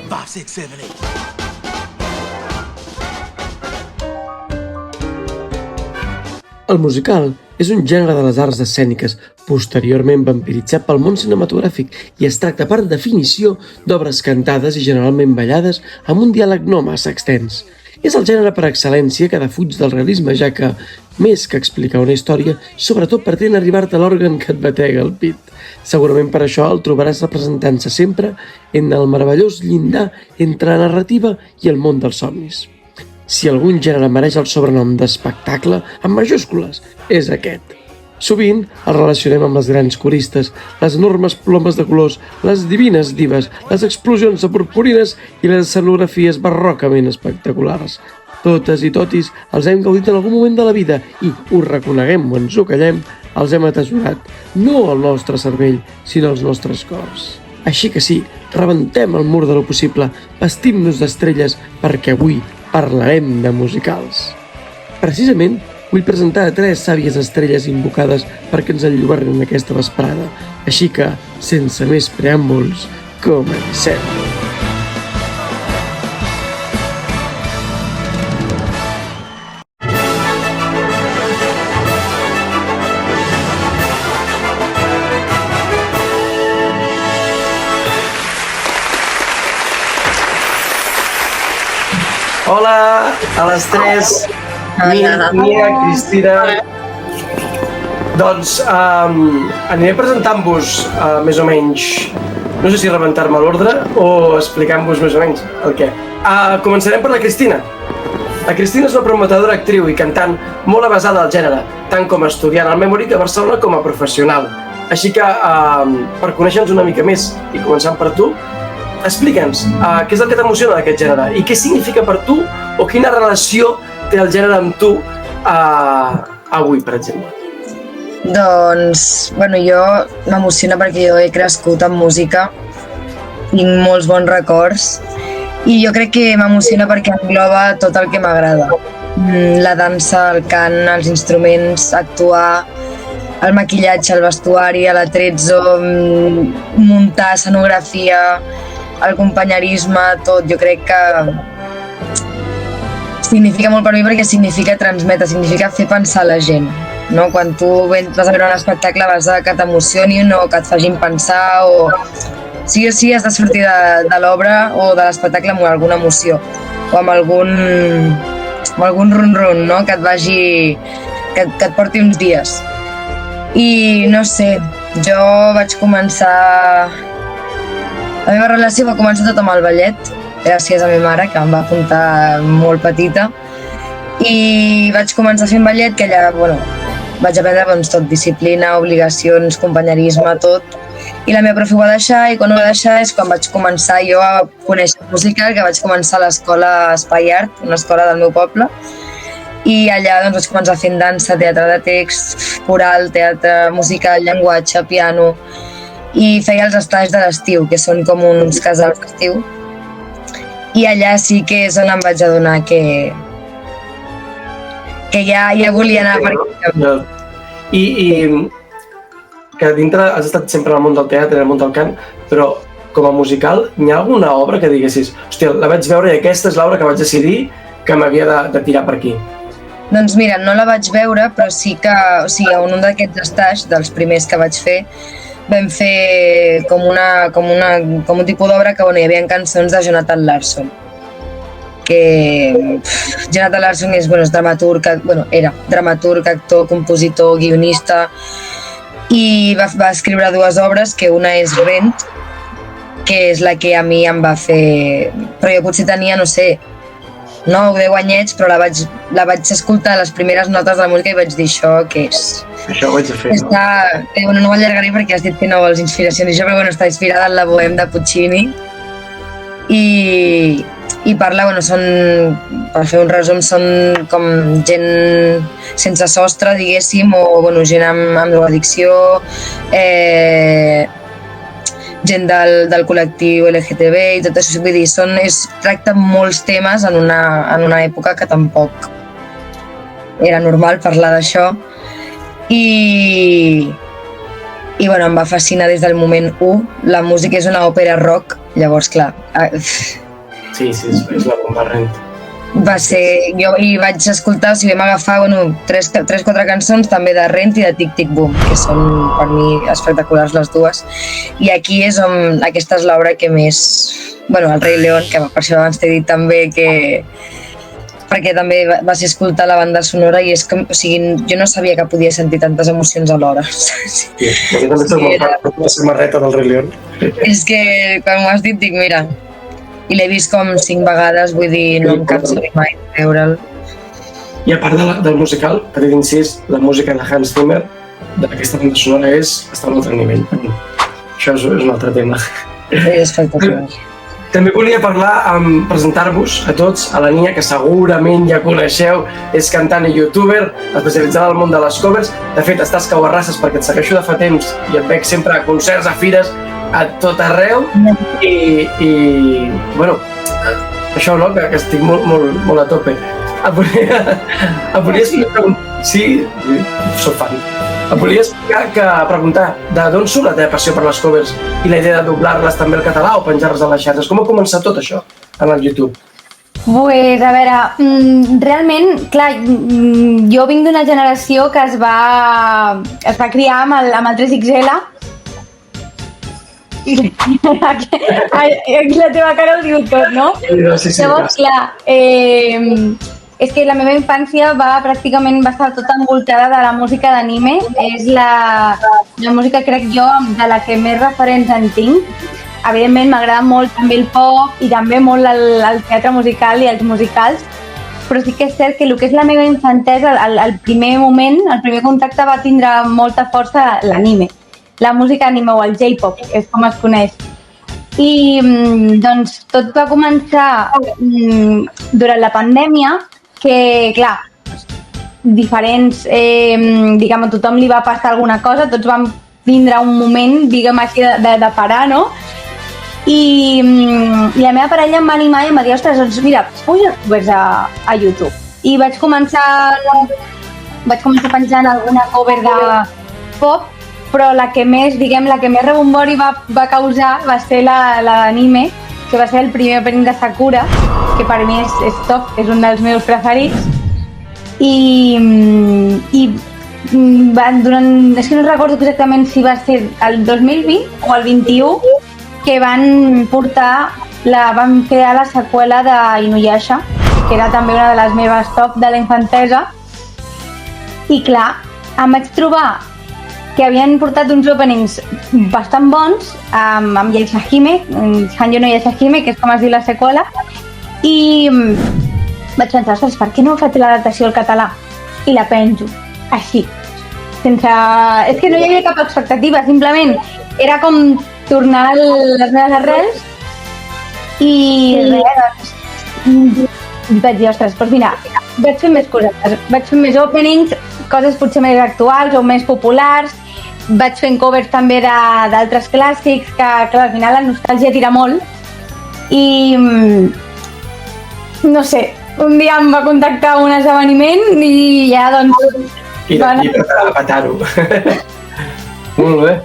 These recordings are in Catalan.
5, 6, 7, 8. El musical és un gènere de les arts escèniques, posteriorment vampiritzat pel món cinematogràfic, i es tracta per definició d'obres cantades i generalment ballades amb un diàleg no massa extens. És el gènere per excel·lència que defuig del realisme, ja que, més que explicar una història, sobretot pretén arribar-te a l'òrgan que et batega el pit. Segurament per això el trobaràs representant-se sempre en el meravellós llindar entre la narrativa i el món dels somnis. Si algun gènere mereix el sobrenom d'espectacle, amb majúscules, és aquest. Sovint el relacionem amb les grans coristes, les enormes plomes de colors, les divines dives, les explosions de purpurines i les escenografies barrocament espectaculars. Totes i totis els hem gaudit en algun moment de la vida i, ho reconeguem o ens ho callem, els hem atesorat, no al nostre cervell, sinó als nostres cors. Així que sí, rebentem el mur de lo possible, vestim-nos d'estrelles, perquè avui parlarem de musicals. Precisament, vull presentar a 3 sàvies estrelles invocades perquè ens enlluernin aquesta vesprada. Així que, sense més preàmbuls, comencem. Hola a les 3, Mia, Cristina. Doncs aniré presentant-vos més o menys, no sé si rebentar-me l'ordre o explicant-vos més o menys el què. Començarem per la Cristina. La Cristina és una prometedora actriu i cantant molt avesada al gènere, tant com a estudiant al Memory de Barcelona com a professional. Així que, per conèixer-nos una mica més i començant per tu, explica'ns què és el que t'emociona d'aquest gènere i què significa per tu o quina relació té el gènere amb tu avui, per exemple. Doncs, jo m'emociona perquè jo he crescut amb música, tinc molts bons records i jo crec que m'emociona perquè engloba tot el que m'agrada. La dansa, el cant, els instruments, actuar, el maquillatge, el vestuari, l'atrezzo, muntar escenografia, el companyerisme, tot. Jo crec que significa molt per mi perquè significa transmetre, significa fer pensar la gent. No? Quan tu vas a veure un espectacle vas a que t'emocioni o que et facin pensar o sí o sí has de sortir de l'obra o de l'espectacle amb alguna emoció o amb algun run-run, no? Que et vagi, que et porti uns dies. I no sé, jo vaig començar... La meva relació va començar tot amb el ballet, gràcies a ma mare, que em va apuntar molt petita. I vaig començar fent ballet, que allà, vaig aprendre tot, disciplina, obligacions, companyerisme, tot. I la meva profe ho va deixar, i quan ho va deixar és quan vaig començar jo a conèixer música, que vaig començar a l'escola Espai Art, una escola del meu poble. I allà vaig començar fent dansa, teatre de text, coral, teatre musical, llenguatge, piano... I feia els estajos de l'estiu, que són com uns casals d'estiu. I allà sí que és on em vaig adonar que ja volia anar per aquí. I que dintre has estat sempre en el món del teatre, en el món del cant, però com a musical, hi ha alguna obra que diguessis hòstia, la vaig veure i aquesta és l'obra que vaig decidir que m'havia de tirar per aquí? Doncs mira, no la vaig veure, però sí que, en un d'aquests estajos, dels primers que vaig fer, vam fer com un tipus d'obra que hi havia cançons de Jonathan Larson. Jonathan Larson és dramaturg, era dramaturg, actor, compositor, guionista i va escriure 2 obres, que una és Rent, que és la que a mi em va fer... Però jo potser tenia, no sé, 9 o 10 anyets, però la vaig escoltar les primeres notes de la música i vaig dir, això què és? Això ho vaig a fer, no? No m'allargaré perquè has dit que no vols inspiracions i això, però està inspirada en la Bohème de Puccini i parla, per fer un resum, són com gent sense sostre, diguéssim, o gent amb drogadicció, gent del col·lectiu LGTB i tot això, vull dir, tracta molts temes en una època que tampoc era normal parlar d'això i em va fascinar des del moment 1. La música és una òpera rock Llavors, clar, Sí, és la bomba rent. va ser... Jo hi vaig escoltar, o sigui, vam agafar 3-4 cançons també de Rent i de Tic Tic Boom, que són per mi espectaculars les dues. I aquí és on aquesta és l'obra que més... Bueno, el Rei León, que per això abans t'he dit també que... perquè també va ser escoltar la banda sonora i és com... O sigui, jo no sabia que podia sentir tantes emocions alhora. Sí, jo també soc molt fan de la samarreta del Rei León. És que quan m'ho has dit dic, mira... I l'he vist com 5 vegades, vull dir, no em cansaré mai de veure'l. I a part del musical, petit incís, la música de Hans Zimmer d'aquesta banda sonora està a un altre nivell. Això és un altre tema. És espectacular. També volia presentar-vos a tots a la Nia, que segurament ja coneixeu, és cantant i youtuber, especialitzada al món de les covers. De fet, estàs Cauarrasses perquè et segueixo de fa temps i et veig sempre a concerts, a fires, a tot arreu i bueno, això no, que estic molt a tope. Em volia explicar... Sí, soc fan. Em volia preguntar d'on surt la teva passió per les covers i la idea de doblar-les també al català o penjar-les a les xarxes. Com ha començat tot això en el YouTube? Pues, a veure, realment, clar, jo vinc d'una generació que es va criar amb el 3XL. Aquí la teva cara ho diu tot, no? Sí, llavors, clar, és que la meva infància va estar tota envoltada de la música d'anime. És la música, crec jo, de la que més referents en tinc. Evidentment m'agrada molt també el pop i també molt el teatre musical i els musicals, però sí que és cert que el que és la meva infantesa, el primer moment, el primer contacte va tindre molta força l'anime. La música anime o el J-pop, és com es coneix. I doncs tot va començar durant la pandèmia, que clar, diferents, diguem, a tothom li va passar alguna cosa, tots vam tindre un moment, diguem així, de parar, no? I la meva parella em va animar i em va dir, ostres, doncs mira, puja a YouTube. I vaig començar penjant alguna cover de pop, però la que més rebombori va causar va ser la d'anime, que va ser el primer opening de Sakura, que per mi és top, és un dels meus preferits. És que no recordo exactament si va ser el 2020 o el 21, que van crear la seqüela d'Inuyasha, que era també una de les meves top de la infantesa. I clar, em vaig trobar que havien portat uns openings bastant bons amb Yashahime, Hanyo no Yashahime, que és com es diu la seqüela, i vaig pensar, ostres, per què no faig l'adaptació al català? I la penjo, així, sense... És que no hi havia cap expectativa, simplement era com tornar a les meves arrels i res, doncs vaig dir, ostres, doncs mira, vaig fer més cosetes, vaig fer més openings, coses potser més actuals o més populars, vaig fent covers també d'altres clàssics, que clar, al final la nostàlgia tira molt. I no sé, un dia em va contactar un esdeveniment i ja doncs... I d'aquí a petar-ho. Molt bé.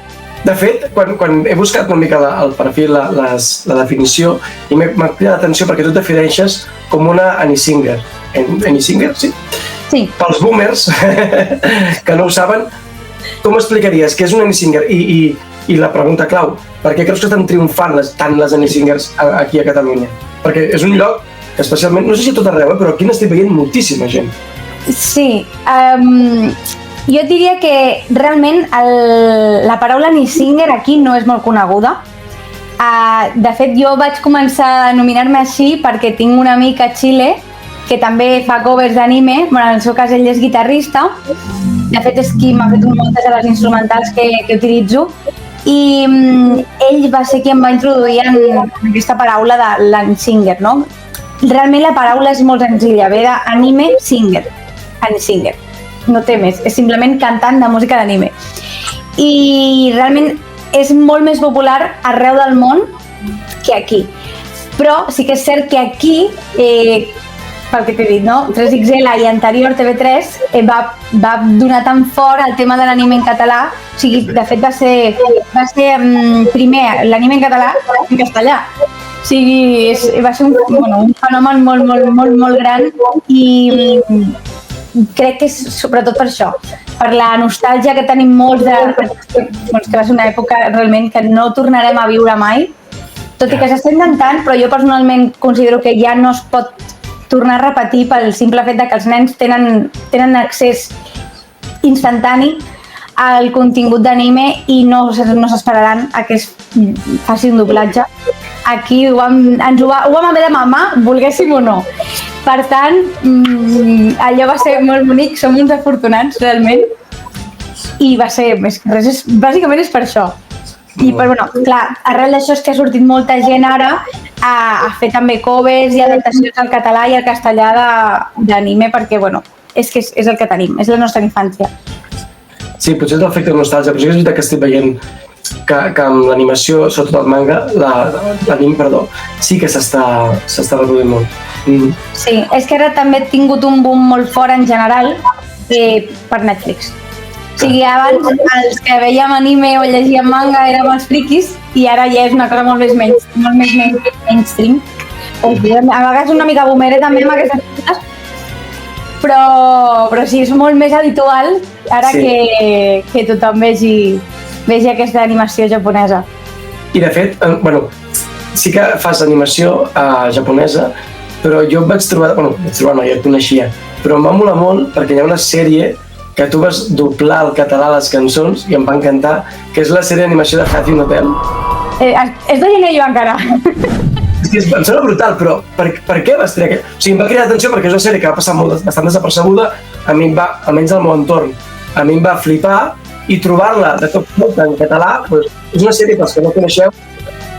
De fet, quan he buscat una mica el perfil, la definició, i m'ha cridat l'atenció perquè tu et defineixes com una Anysinger. Anysinger, sí? Sí. Pels boomers, que no ho saben, com explicaries què és un Anysinger? I la pregunta clau, per què creus que estan triomfant tant les Anysingers aquí a Catalunya? Perquè és un lloc que especialment, no sé si a tot arreu, però aquí n'estic veient moltíssima gent. Sí, jo diria que realment la paraula Anysinger aquí no és molt coneguda. De fet, jo vaig començar a denominar-me així perquè tinc un amic a Xile que també fa covers d'anime, bueno, en el seu cas ell és guitarrista, de fet és qui m'ha fet moltes de les instrumentals que utilitzo, i ell va ser qui em va introduir en aquesta paraula de l'Anysinger, no? Realment la paraula és molt senzilla, ve d'anime singer, Anysinger, no té més, és simplement cantant de música d'anime. I realment és molt més popular arreu del món que aquí, però sí que és cert que aquí pel que t'he dit, no? 3XL i anterior TV3 va donar tan fort el tema de l'anime en català, o sigui, de fet va ser primer l'anime en català i en castellà. O sigui, va ser un fenomen molt gran i crec que és sobretot per això, per la nostàlgia que tenim molts que va ser una època realment que no tornarem a viure mai, tot i que s'està intentant, però jo personalment considero que ja no es pot tornar a repetir pel simple fet que els nens tenen accés instantani al contingut d'anime i no s'esperaran a que es faci un doblatge. Aquí ho vam haver de mamar, volguéssim o no. Per tant, allò va ser molt bonic, som uns afortunats realment i va ser, bàsicament és per això. I bueno, clar, arrel d'això és que ha sortit molta gent ara a fer també covers i adaptacions al català i al castellà d'anime perquè, bueno, és que és el que tenim, és la nostra infància. Sí, potser és l'efecte nostàlgia, però sí que és veritat que estic veient que amb l'animació, sobretot el manga, l'anime, perdó, sí que s'està reproduint molt. Sí, és que ara també he tingut un boom molt fort en general per Netflix. O sigui, abans els que veiem anime o llegíem manga érem els friquis i ara ja és una cosa molt més mainstream. A vegades una mica boomera també amb aquestes coses, però sí, és molt més habitual ara que tothom vegi aquesta animació japonesa. I de fet, bueno, sí que fas animació japonesa, però jo vaig trobar, no, ja et coneixia, però em va molar molt perquè hi ha una sèrie que tu vas doblar al català les cançons i em va encantar, que és la sèrie d'animació de Happy Hotel. És de Gine jo encara. És que em sembla brutal, però per què vas triar aquest? O sigui, em va cridar atenció perquè és una sèrie que va passar bastant desapercebuda, a mi em va, almenys al meu entorn, a mi em va flipar i trobar-la de tot en català, doncs, és una sèrie pels que no coneixeu,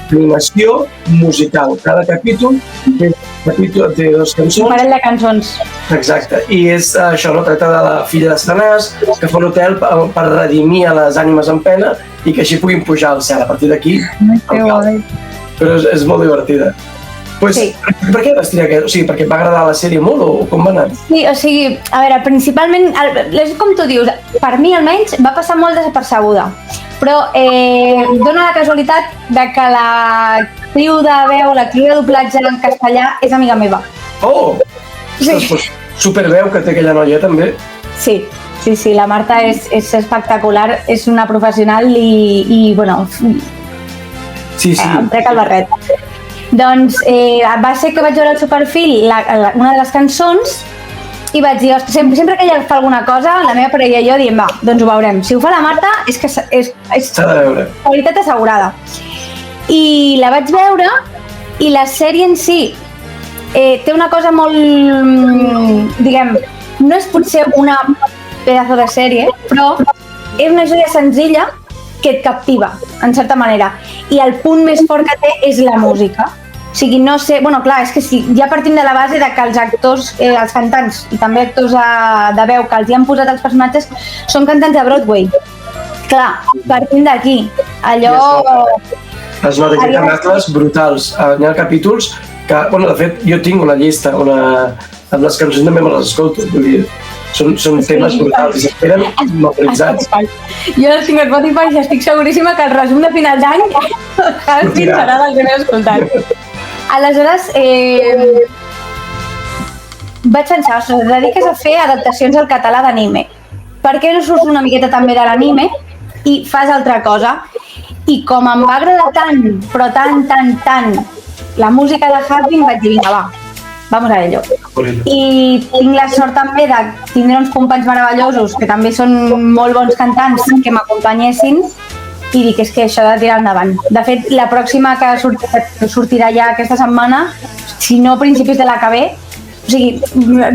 animació musical. Cada capítol té 2 cançons. Un parell de cançons. Exacte, i és això, no? Tracta de la filla de Stanàs, que fa un hotel per redimir a les ànimes en pena i que així puguin pujar al cel. A partir d'aquí, però és molt divertida. Pues, sí. Per què vas triar aquest? O sigui, perquè et va agradar la sèrie molt o com va anar? Sí, o sigui, a veure, principalment, és com tu dius, per mi almenys va passar molt desapercebuda, però dona la casualitat de que l'actriu de veu, l'actriu de doblatge en castellà és amiga meva. Oh! Sí. Pues, superveu que té aquella noia també. Sí, la Marta és espectacular, és una professional i bueno, em trec el barret. Doncs va ser que vaig veure el seu perfil, una de les cançons, i vaig dir, sempre que ella fa alguna cosa, la meva parella i jo diem, va, doncs ho veurem. Si ho fa la Marta, és que és qualitat assegurada. I la vaig veure, i la sèrie en si té una cosa molt, diguem, no és potser una pedazo de sèrie, però és una història senzilla que et captiva, en certa manera. I el punt més fort que té és la música. O sigui, no sé... Bueno, clar, és que sí, ja partim de la base de que els actors, els cantants i també actors de veu que els hi han posat els personatges són cantants de Broadway. Clar, partim d'aquí. Allò... Es nota que hi ha mescles brutals. Hi ha capítols que... Bueno, de fet, jo tinc una llista amb les cançons també me les escolto. Vull dir, són temes brutals i s'esperen memoritzats. Jo les tinc a Spotify i estic seguríssima que el resum de final d'any serà del que m'he escoltat. Aleshores, vaig pensar, ostres, et dediques a fer adaptacions al català d'anime. Per què no surts una miqueta també de l'anime i fas altra cosa? I com em va agradar tant, però tant, la música de Happy, em vaig dir, vinga, va, vamos a ello. I tinc la sort també de tindre uns companys meravellosos que també són molt bons cantants que m'acompanyessin i dic, és que això ha de tirar endavant. De fet, la pròxima que sortirà ja aquesta setmana, si no a principis de la que ve, o sigui,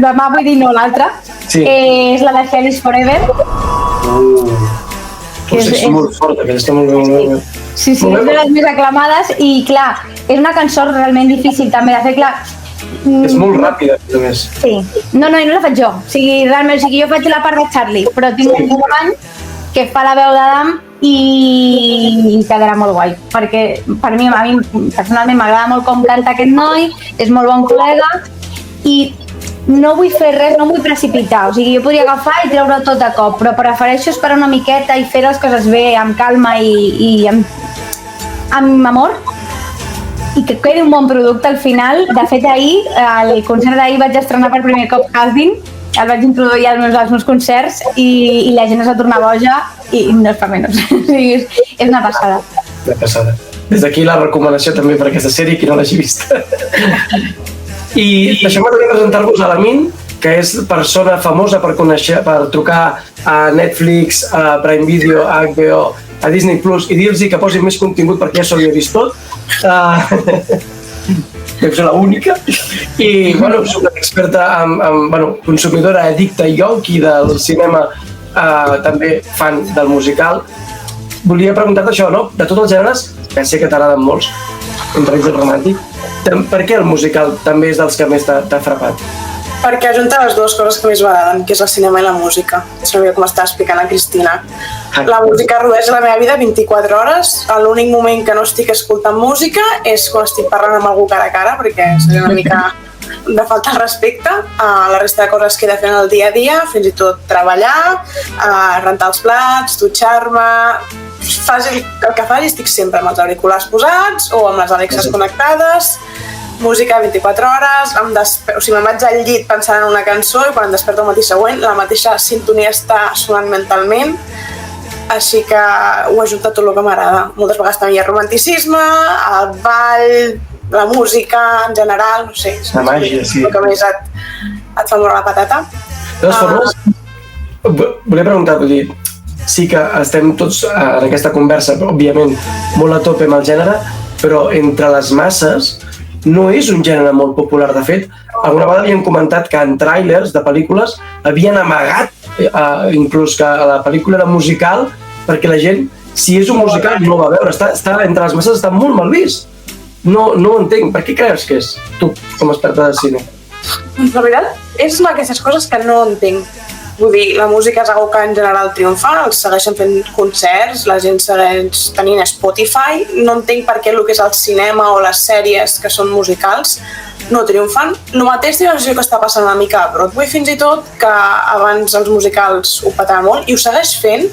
demà vull dir no l'altra, és la de Hell is Forever. És molt forta, que està molt bé. Sí, és de les més aclamades i clar, és una cançó realment difícil també de fer, clar. És molt ràpida, a més. Sí, no la faig jo, o sigui, realment, jo faig la part de Charlie, però tinc un company que fa la veu d'Adam i quedarà molt guai, perquè a mi personalment m'agrada molt com canta aquest noi, és molt bon col·lega i no vull fer res, no vull precipitar. O sigui, jo podria agafar i treure tot de cop, però prefereixo esperar una miqueta i fer les coses bé, amb calma i amb amor, i que quedi un bon producte al final. De fet, ahir, al concert d'ahir vaig estrenar per primer cop Calvin, el vaig introduir als meus concerts i la gent es va tornar boja i no és per menys. O sigui, és una passada. Una passada. Des d'aquí la recomanació també per aquesta sèrie, qui no l'hagi vist. I deixeu-me també presentar-vos a l'Amin, que és persona famosa per trucar a Netflix, a Prime Video, a HBO, a Disney Plus i dir-los que posin més contingut perquè ja s'ho havia vist tot. Deu ser l'única. I, bueno, soc una experta consumidora, addicta i yonqui del cinema, també fan del musical. Volia preguntar-te això, no? De tots els gèneres, que sé que t'agraden molts, entre ells el romàntic, per què el musical també és dels que més t'ha frapat? Perquè ajunta les dues coses que més m'agraden, que és el cinema i la música. És una mica com està explicant la Cristina. La música rodeja la meva vida 24 hores. L'únic moment que no estic escoltant música és quan estic parlant amb algú cara a cara, perquè seria una mica de falta de respecte. La resta de coses que he de fer en el dia a dia, fins i tot treballar, rentar els plats, dutxar-me. Faci el que faci, estic sempre amb els auriculars posats o amb les Alexes connectades. Música 24 hores, me'n vaig al llit pensant en una cançó i quan em desperto el matí següent la mateixa sintonia està sonant mentalment, així que ho ajuda tot el que m'agrada. Moltes vegades també hi ha romanticisme, el ball, la música en general, no sé, la màgia, sí. El que més et fa moure la patata. De totes formes, volia preguntar-te, sí que estem tots en aquesta conversa, òbviament, molt a tope amb el gènere, però entre les masses no és un gènere molt popular. De fet, alguna vegada havien comentat que en tràilers de pel·lícules havien amagat inclús que la pel·lícula era musical perquè la gent, si és un musical, no ho va veure. Entre les masses està molt mal vist. No ho entenc. Per què creus que és, tu, com a experta de cine? La veritat, és una d'aquestes coses que no entenc. Vull dir, la música és una que en general triomfa, els segueixen fent concerts, la gent segueix tenint Spotify. No entenc per què el que és el cinema o les sèries que són musicals no triomfen. El mateix és que està passant una mica a Broadway fins i tot, que abans els musicals ho petava molt i ho segueix fent,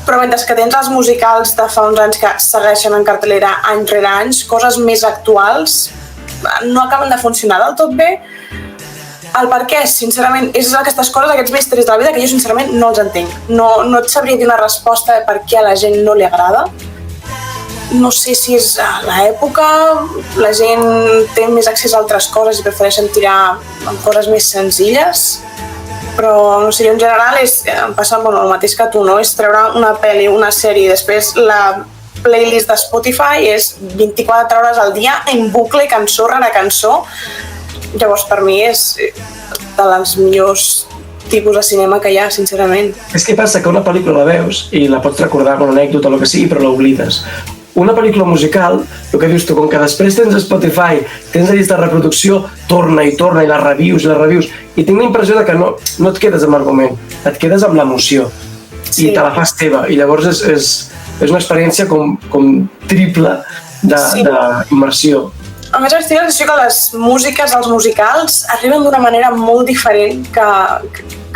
però mentre que tens els musicals de fa uns anys que segueixen en cartellera any rere anys, coses més actuals no acaben de funcionar del tot bé. El per què, sincerament, és aquestes coses, aquests misteris de la vida que jo sincerament no els entenc. No et sabria dir una resposta de per què a la gent no li agrada. No sé si és l'època, la gent té més accés a altres coses i prefereixen tirar amb coses més senzilles, però no sé, jo en general em passa el mateix que tu, no? És treure una pel·li, una sèrie i després la playlist de Spotify és 24 hores al dia en bucle, cançó rere cançó. Llavors, per mi és de les millors tipus de cinema que hi ha, sincerament. És que passa que una pel·lícula la veus i la pots recordar com una anècdota o el que sigui, però l'oblides. Una pel·lícula musical, el que dius tu, com que després tens Spotify, tens la llista de reproducció, torna i les reviews, i tinc la impressió de que no et quedes amb l'argument, et quedes amb l'emoció, i te la fas teva, i llavors és una experiència com triple d'immersió. A més, tinc la sensació que les músiques dels musicals arriben d'una manera molt diferent que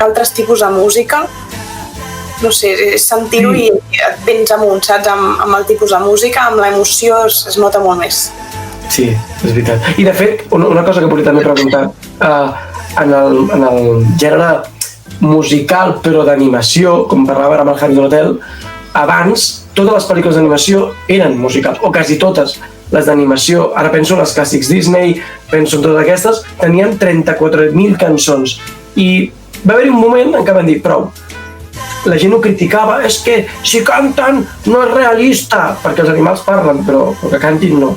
altres tipus de música. No sé, és sentir-ho i et vens amunt, saps? Amb el tipus de música, amb l'emoció es nota molt més. Sí, és veritat. I de fet, una cosa que volia també preguntar, en el gènere musical però d'animació, com parlava amb el Javi de l'Hotel, abans totes les pel·lícules d'animació eren musicals, o quasi totes. Les d'animació, ara penso en els clàssics Disney, penso en totes aquestes, tenien 34.000 cançons. I va haver-hi un moment en què van dir, prou. La gent ho criticava, és que si canten no és realista, perquè els animals parlen, però que cantin no.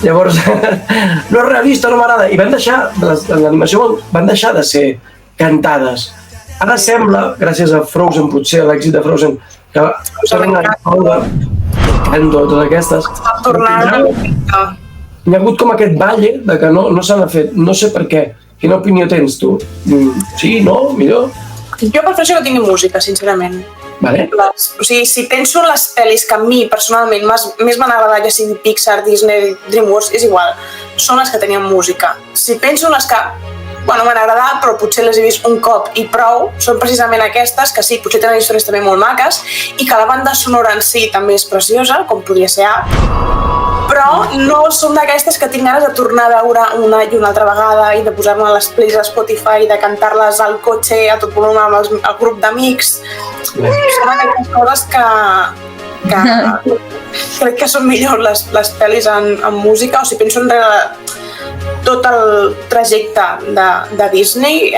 Llavors, no és realista, no m'agrada. I van deixar, l'animació van deixar de ser cantades. Ara sembla, gràcies a Frozen, potser a l'èxit de Frozen, que tornen a caure, Encanto, totes aquestes. Hi ha hagut com aquest balle de que no s'han fet, no sé per què. Quina opinió tens tu? Sí, no, millor? Jo prefereixo que tingui música, sincerament. Vale. O sigui, si penso en les pel·lis que a mi personalment més m'han agradat, ja sigui Pixar, Disney, DreamWorks, és igual, són les que tenien música. Si penso en les que bueno, m'han agradat, però potser les he vist un cop i prou, són precisament aquestes que sí, potser tenen històries també molt maques i que la banda sonora en si també és preciosa, com podria ser Up, però no són d'aquestes que tinc ganes de tornar a veure una i una altra vegada i de posar-me a les playlists a Spotify, de cantar-les al cotxe a tot volum amb el grup d'amics. Són aquestes coses que crec que són millor les pel·lis en música, o si penso enrere tot el trajecte de Disney,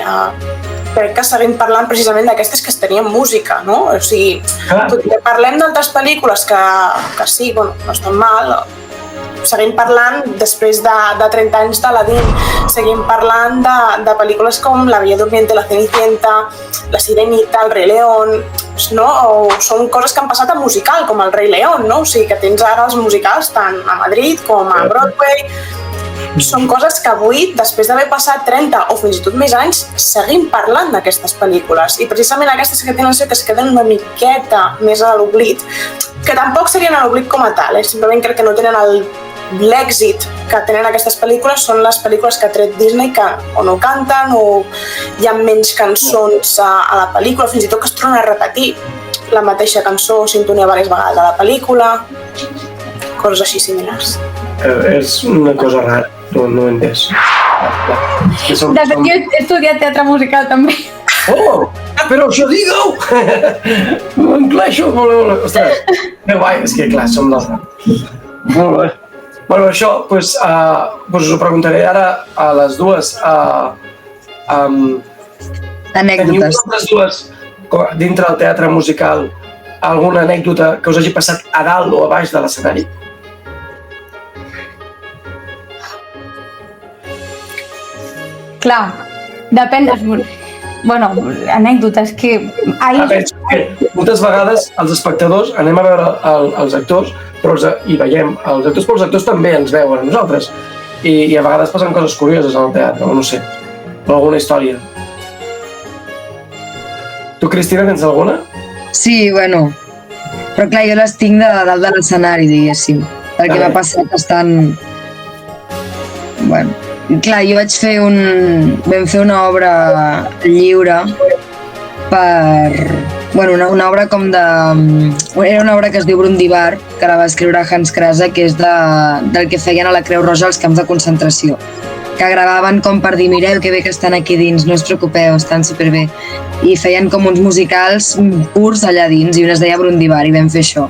crec que seguim parlant precisament d'aquestes que es tenien música, no? O sigui, tot i que parlem d'altres pel·lícules que sí, bueno, no estan mal, seguim parlant, després de 30 anys d'Aladdin, seguim parlant de pel·lícules com La Bella Durmiente, La Cenicienta, La Sirenita, El Rei León, no? O són coses que han passat a musical, com El Rei León, no? O sigui, que tens ara els musicals tant a Madrid com a Broadway. Són coses que avui, després d'haver passat 30 o fins i tot més anys, seguim parlant d'aquestes pel·lícules. I precisament aquestes que tenen que es queden una miqueta més a l'oblit, que tampoc serien a l'oblit com a tal, simplement crec que no tenen l'èxit que tenen aquestes pel·lícules, són les pel·lícules que ha tret Disney que o no canten o hi ha menys cançons a la pel·lícula, fins i tot que es tornen a repetir la mateixa cançó o sintonia diverses vegades a la pel·lícula, coses així similars. És una cosa rara, no ho he entès. De fet, jo he estudiat teatre musical també. Oh, però això digue-ho! M'enclaixo, molt bé. Ostres, que guai, és que clar, som dels... Molt bé. Bueno, això, doncs us ho preguntaré ara a les dues. Anècdotes. Teniu totes dues, dintre del teatre musical, alguna anècdota que us hagi passat a dalt o a baix de l'escenari? Clar, depèn... Bueno, anècdotes que... Moltes vegades els espectadors anem a veure els actors i veiem els actors, però els actors també ens veuen a nosaltres. I a vegades passen coses curioses al teatre, no sé, o alguna història. Tu, Cristina, tens alguna? Sí, bueno, però clar, jo les tinc de dalt de l'escenari, diguéssim, perquè m'ha passat bastant... Bueno, clar, jo vaig fer vam fer una obra lliure per... Bueno, una obra com de... Era una obra que es diu Brundibar, que la va escriure Hans Krase, que és del que feien a la Creu Roja als camps de concentració, que gravaven com per dir, mireu que bé que estan aquí dins, no us preocupeu, estan superbé. I feien com uns musicals purs allà dins, i un es deia Brundibar, i vam fer això.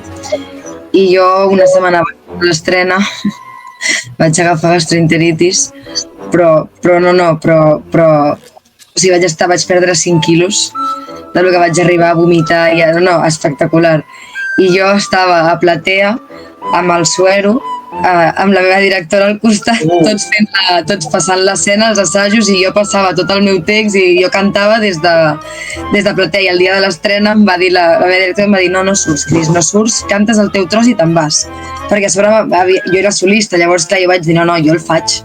I jo, una setmana abans de l'estrena, vaig agafar gastroenteritis, però o sigui, vaig perdre 5 quilos del que vaig arribar a vomitar, i no, espectacular. I jo estava a platea amb el suero, amb la meva directora al costat, tots passant l'escena, els assajos, i jo passava tot el meu text i jo cantava des de platea. I el dia de l'estrena em va dir la meva directora, em va dir, no surts, Cris, no surts, cantes el teu tros i te'n vas. Perquè a sobre jo era solista, llavors clar, jo vaig dir, no, jo el faig.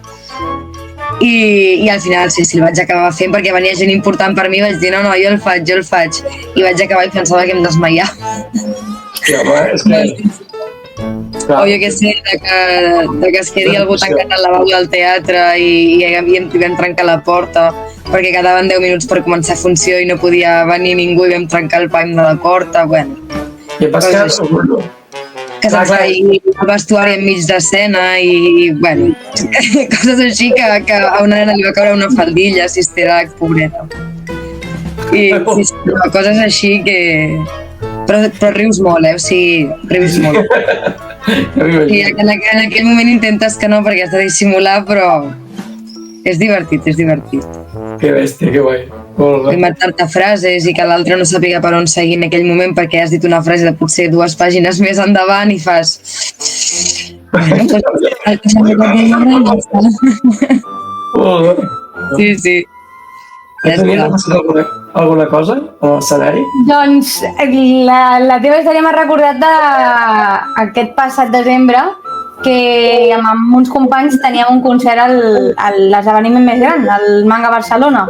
I al final sí, el vaig acabar fent perquè venia gent important per mi, vaig dir, no, jo el faig. I vaig acabar i pensava que em desmaiava. És que... O jo què sé, de que es quedi algú tancat al lavabo del teatre i vam trencar la porta perquè quedaven 10 minuts per començar funció i no podia venir ningú i vam trencar el pany de la porta, bueno. I pas que se'ns va ir al vestuari enmig d'escena i, bueno, coses així que a una nena li va caure una faldilla, Sister pobreta. I coses així que... Però rius molt, o sigui, rius molt. I en aquell moment intentes que no, perquè has de dissimular, però és divertit, és divertit. Que bèstia, que guai. Inventar-te frases i que l'altre no sàpiga per on seguir en aquell moment perquè has dit una frase de potser 2 pàgines més endavant i fas... Sí. Tenies alguna cosa a l'escenari? Doncs la teva història m'ha recordat d'aquest passat desembre que amb uns companys teníem un concert a l'esdeveniment més gran, al Manga Barcelona.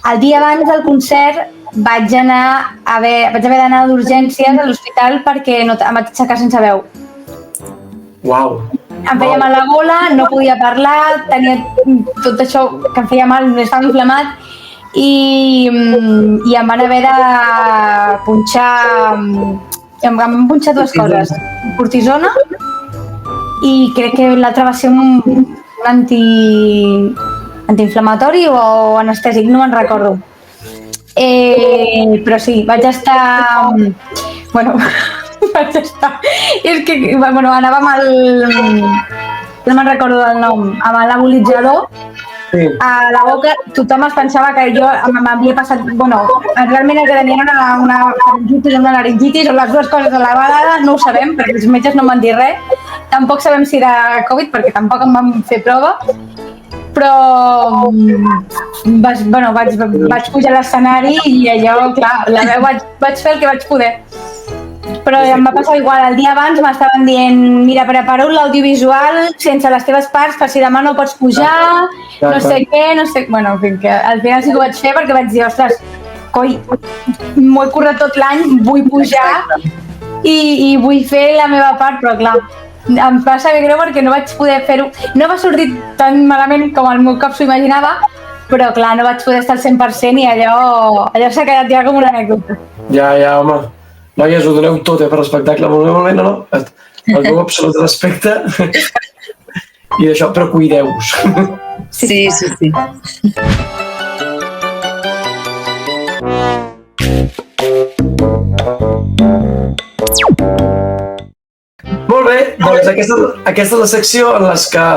El dia abans del concert vaig haver d'anar d'urgències a l'hospital perquè em vaig aixecar sense veu. Uau! em feia mal la gola, no podia parlar, tenia tot això que em feia mal, estava inflamat i em van haver de punxar, em van punxar dues coses, cortisona i crec que l'altre va ser un antiinflamatori o anestèsic, no me'n recordo. Però sí, vaig estar... És que, anava amb el... No me'n recordo del nom, amb l'embolitzador a la boca. Tothom es pensava que jo m'havia passat... Realment el que tenia era una faringitis o una laringitis o les dues coses a la vegada, no ho sabem, perquè els metges no em van dir res. Tampoc sabem si era Covid, perquè tampoc em van fer prova. Però vaig pujar a l'escenari i allò, clar, la veu vaig fer el que vaig poder. Però em va passar igual, el dia abans m'estaven dient mira, prepara-ho l'audiovisual sense les teves parts, per si demà no pots pujar, no sé què, Bueno, en fi, que al final sí que ho vaig fer perquè vaig dir, ostres, coi, m'ho he currat tot l'any, vull pujar i vull fer la meva part, però clar, em va saber greu perquè no vaig poder fer-ho. No va sortir tan malament com el meu cap s'ho imaginava, però clar, no vaig poder estar al 100% i allò s'ha quedat ja com una anècdota. Ja, home. Noies, ho doneu tot, per l'espectacle. Molt bé, no? El meu absolut respecte. I d'això, però cuideu-vos. Sí. Molt bé, doncs aquesta és la secció en les que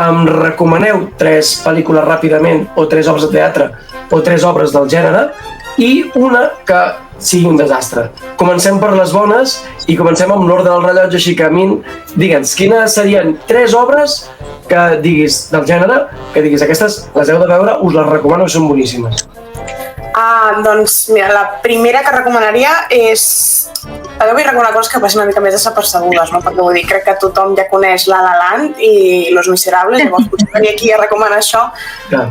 em recomaneu 3 pel·lícules ràpidament o 3 obres de teatre o 3 obres del gènere i una que sigui un desastre. Comencem per les bones i comencem amb l'ordre del rellotge, així que a mi, digue'ns, quines serien 3 obres que diguis del gènere, que diguis aquestes les heu de veure, us les recomano, són boníssimes. Doncs mira, la primera que recomanaria és... També vull recomanar coses que passin una mica més desapercebudes, no? Perquè vull dir, crec que tothom ja coneix La La Land i Los Miserables, llavors potser venir aquí a recomanar això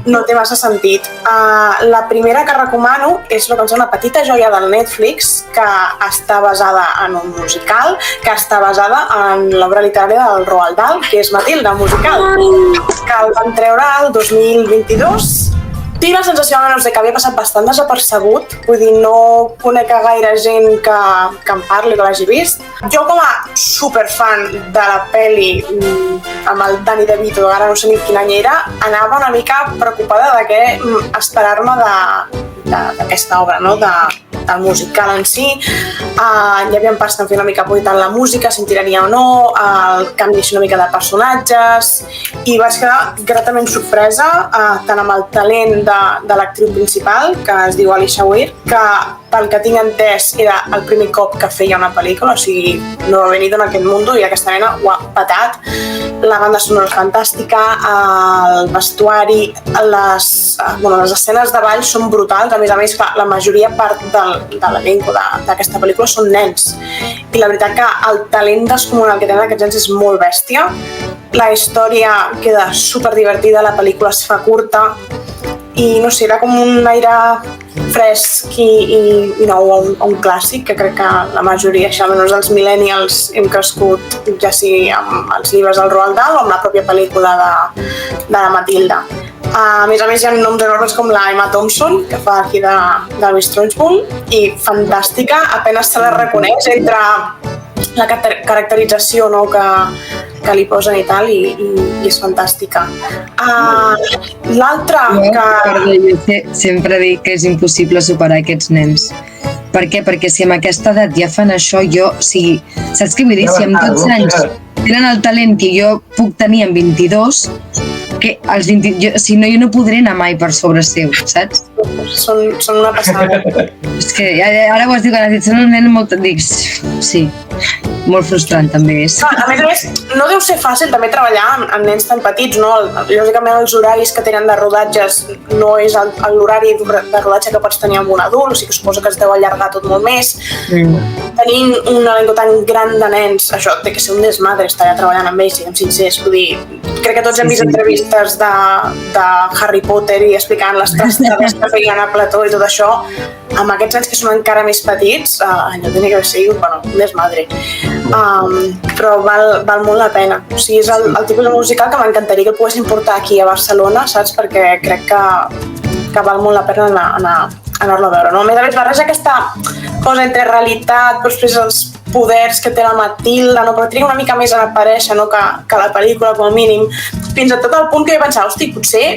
no té massa sentit. La primera que recomano és una petita joia del Netflix que està basada en un musical, que està basada en l'obra literària del Roald Dahl, que és Matilda, musical, que el van treure el 2022. Tinc la sensació almenys que havia passat bastant desapercebut, vull dir, no conec a gaire gent que em parli, que l'hagi vist. Jo com a superfan de la pel·li amb el Danny DeVito, ara no sé ni quin any era, anava una mica preocupada de què esperar-me d'aquesta obra, no? Del musical en si. Hi havia parts que em feien una mica apuntant la música, si em tiraria o no, el canvi una mica de personatges, i vaig quedar gratament sorpresa tant amb el talent de l'actriu principal, que es diu Alicia Weir, que pel que tinc entès era el primer cop que feia una pel·lícula, o sigui, no ha venit en aquest món i aquesta nena ho ha petat. La banda sonora és fantàstica, el vestuari, les escenes de ball són brutals, a més, la majoria part de l'elenco d'aquesta pel·lícula són nens. I la veritat que el talent descomunal que tenen aquests nens és molt bèstia. La història queda superdivertida, la pel·lícula es fa curta i no sé, era com un aire fresc i nou a un clàssic, que crec que la majoria, almenys dels millennials, hem crescut ja sigui amb els llibres del Roald Dahl o amb la pròpia pel·lícula de la Matilda. A més, hi ha noms enormes com la Emma Thompson, que fa aquí de Miss Trunchbull, i fantàstica, apenas se la reconeix entre la caracterització que li posen i tal, i és fantàstica. L'altra que... Jo sempre dic que és impossible superar aquests nens. Per què? Perquè si amb aquesta edat ja fan això, saps què vull dir? Si amb 12 anys tenen el talent que jo puc tenir amb 22, que als 20, si no, jo no podré anar mai per sobre seu, saps? Són una passada. És que ara ho has dit, quan has dit, són un nen molt... Dic, sí, molt frustrant també és. A més, no deu ser fàcil també treballar amb nens tan petits, no? Lògicament els horaris que tenen de rodatges no és l'horari de rodatge que pots tenir amb un adult, o sigui que suposo que es deu allargar tot molt més. tenint un elenco tan gran de nens, això té que ser un desmadre estar allà treballant amb ells, siguem sincers. Vull dir, crec que tots hem vist entrevistes de Harry Potter i explicant les trastades que feien a plató i tot això. Amb aquests nens que són encara més petits, allò tenia que ser un desmadre. Però val molt la pena. O sigui, és el tipus de musical que m'encantaria que el poguessin portar aquí a Barcelona, saps? Perquè crec que val molt la pena anar-lo a veure, no? A més a més, barreja aquesta cosa entre realitat, però després els poders que té la Matilda, no? Però triga una mica més en aparèixer, no? que la pel·lícula, com a mínim. Fins a tot el punt que jo pensava, hosti, potser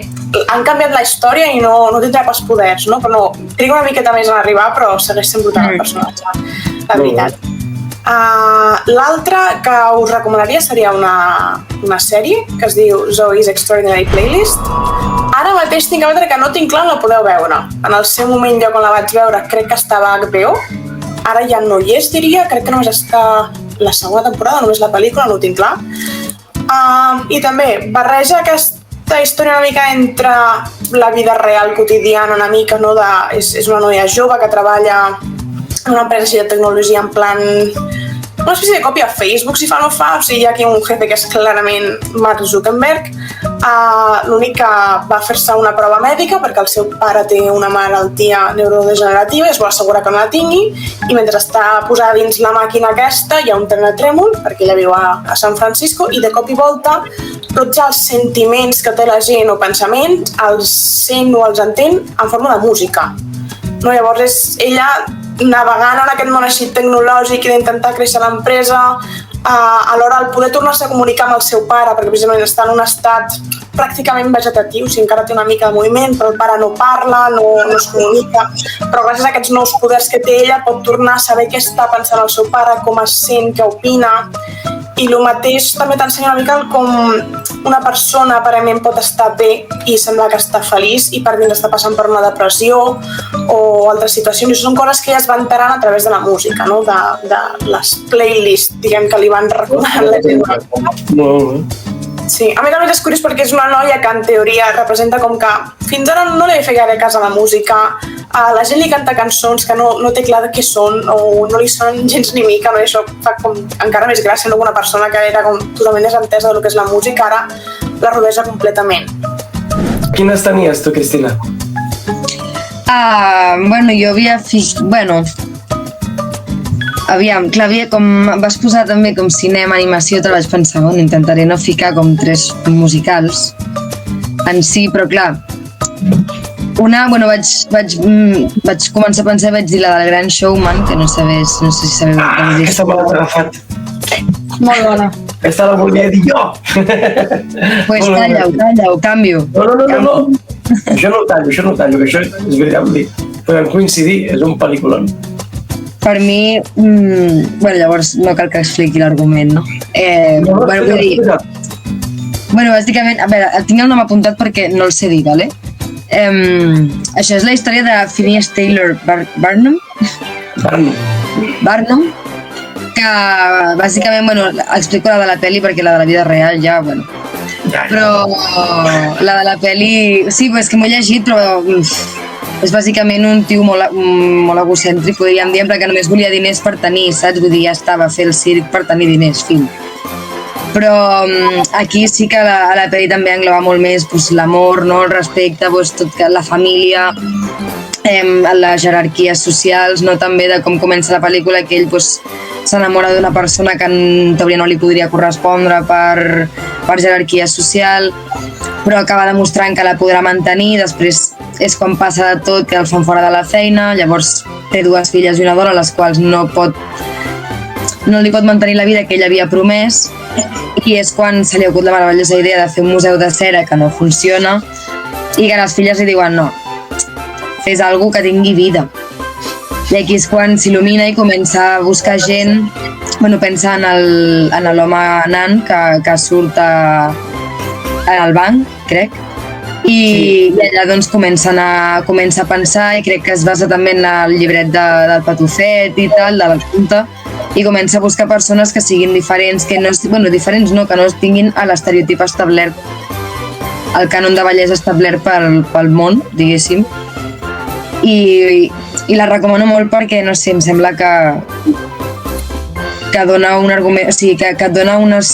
han canviat la història i no tindrà pas poders, no? Però no, triga una miqueta més en arribar, però segueix sent brutal el personatge, la veritat. L'altra que us recomanaria seria una sèrie que es diu Zoe's Extraordinary Playlist. Ara mateix tinc que veure que no tinc clar on la podeu veure. En el seu moment, jo quan la vaig veure, crec que estava a HBO. Ara ja no hi és, diria. Crec que només està la segona temporada, només la pel·lícula, no ho tinc clar. I també barreja aquesta història una mica entre la vida real quotidiana, una mica, no? És una noia jove que treballa en una empresa de tecnologia en plan una espècie de còpia a Facebook, si fa o no fa. O sigui, hi ha aquí un jefe que és clarament Mark Zuckerberg. L'únic que va fer-se una prova mèdica perquè el seu pare té una malaltia neurodegenerativa i es vol assegurar que no la tingui, i mentre està posada dins la màquina aquesta hi ha un terratrèmol, perquè ella viu a San Francisco, i de cop i volta tots els sentiments que té la gent o pensaments els sent o els entén en forma de música. No, llavors és ella navegant en aquest món així tecnològic i d'intentar créixer l'empresa, alhora el poder tornar-se a comunicar amb el seu pare, perquè precisament està en un estat pràcticament vegetatiu, o sigui, encara té una mica de moviment, però el pare no parla, no es comunica, però gràcies a aquests nous poders que té ella pot tornar a saber què està pensant el seu pare, com es sent, què opina, i el mateix també t'ensenya una mica com una persona aparentment pot estar bé i sembla que està feliç i per dins està passant per una depressió o altres situacions. I són coses que ja es van enterant a través de la música, no? De les playlists, diguem, que li van recomanant la gent. Sí, a més és curiós perquè és una noia que en teoria representa com que fins ara no li feia gaire cas a la música, la gent li canta cançons que no té clar de què són o no li sonen gens ni mica, no? I això fa com encara més gràcia, no? Una persona que era com totalment desentesa del que és la música ara la rodeja completament. Quines tenies tu, Cristina? Jo havia aviam, clar, com vas posar també com cinema, animació, te vaig pensar, intentaré no ficar com 3 musicals en si, però clar, vaig començar a pensar i vaig dir la del Gran Showman, que no sé si sabeu. Aquesta me l'has agafat. Molt bona. Aquesta la volia dir jo. Pues talla-ho, canvio. No. Això no ho tallo, que això és veritat, podem coincidir, és un pel·lículon. Per mi, llavors no cal que expliqui l'argument, no? Vull dir... bàsicament, a veure, tinc el nom apuntat perquè no el sé dir, ¿vale? Això és la història de Phineas Taylor Barnum, que bàsicament, explico la de la pel·li perquè la de la vida real ja, però la de la pel·li... Sí, és que m'ho he llegit, però és bàsicament un tio molt egocèntric, podríem dir, que només volia diners per tenir, saps? Vull dir, ja estava a fer el circ per tenir diners, fin. Però aquí sí que a la pel·li també engloba molt més l'amor, el respecte, tot la família, les jerarquies socials, també de com comença la pel·lícula, que ell s'enamora d'una persona que en teoria no li podria correspondre per jerarquia social, però acaba demostrant que la podrà mantenir. Després és quan passa de tot, que el fan fora de la feina, llavors té 2 filles i una dona, les quals no li pot mantenir la vida que ell havia promès, i és quan se li ha hagut la meravellosa idea de fer un museu de cera que no funciona i que les filles li diuen no, fes alguna que tingui vida. I aquí és quan s'il·lumina i comença a buscar gent, pensa en l'home nan que surt al banc, crec, i allà comença a pensar, i crec que es basa també en el llibret del Patufet i tal, de la Junta, i comença a buscar persones que siguin diferents, que no tinguin l'estereotip establert, el cànon de bellesa establert pel món, diguéssim. I la recomano molt perquè, no sé, em sembla que que dona un argument, o sigui, que et dona unes...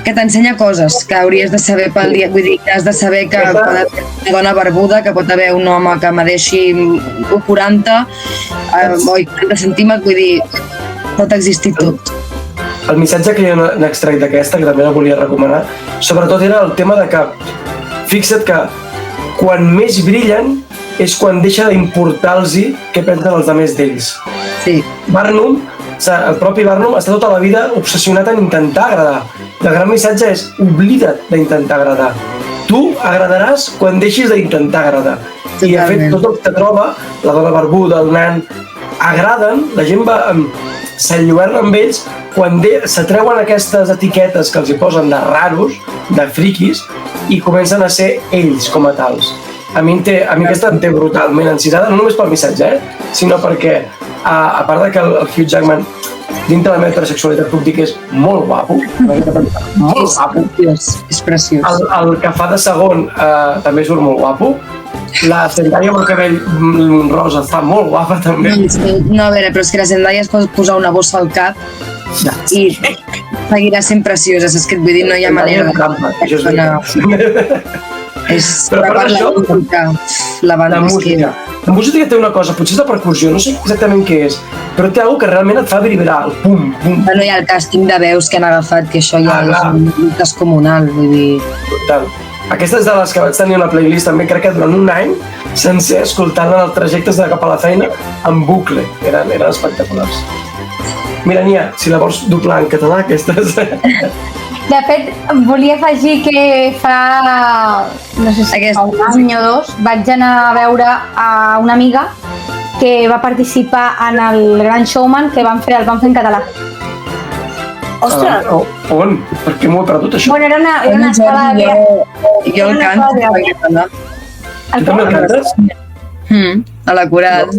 que t'ensenya coses que hauries de saber pel dia, vull dir, que has de saber que pot haver una dona barbuda, que pot haver un home que medeixi 1,40 o 40 centímetres, vull dir, pot existir tot. El missatge que jo n'he extret d'aquesta, que també la volia recomanar, sobretot era el tema de que, fixa't que quan més brillen és quan deixa d'importar-los què pensen els altres d'ells. Sí. Barnum, el propi Barnum, està tota la vida obsessionat en intentar agradar. El gran missatge és oblida't d'intentar agradar. Tu agradaràs quan deixis d'intentar agradar. I de fet, tot el que troba, la dona barbuda, el nan, agraden, la gent va s'enlluerna amb ells quan s'atreuen aquestes etiquetes que els hi posen de raros, de friquis, i comencen a ser ells com a tals. A mi aquesta em té brutalment encisada, no només pel missatge, sinó perquè, a part de que el Hugh Jackman, dintre la meva heterosexualitat, puc dir que és molt guapo. Molt guapo. És preciós. El que fa de segon també surt molt guapo. La Zendaya amb el cabell rosa està molt guapa també. No, a veure, però és que la Zendaya es pot posar una bossa al cap i seguirà sent preciosa, saps què et vull dir? No hi ha manera de... Però per això, la música. La música té una cosa, potser és la percussió, no sé exactament què és, però té alguna que realment et fa vibrar, el pum, pum. Bueno, hi ha el càsting de veus que han agafat, que això ja és descomunal, vull dir... Total. Aquesta és de les que vaig tenir una playlist també, crec que durant un any, sencer, escoltant-la en els trajectes de cap a la feina, en bucle. Eren espectaculars. Mira, Nia, si la vols doblar en català, aquestes... De fet, volia afegir que fa, no sé si fa un any o dos, vaig anar a veure a una amiga que va participar en el Gran Showman que el van fer en català. Ostres! On? Per què m'ho he perdut, això? Bueno, era una escola de... Jo el canto en català. Tu també el cantes? A la coral.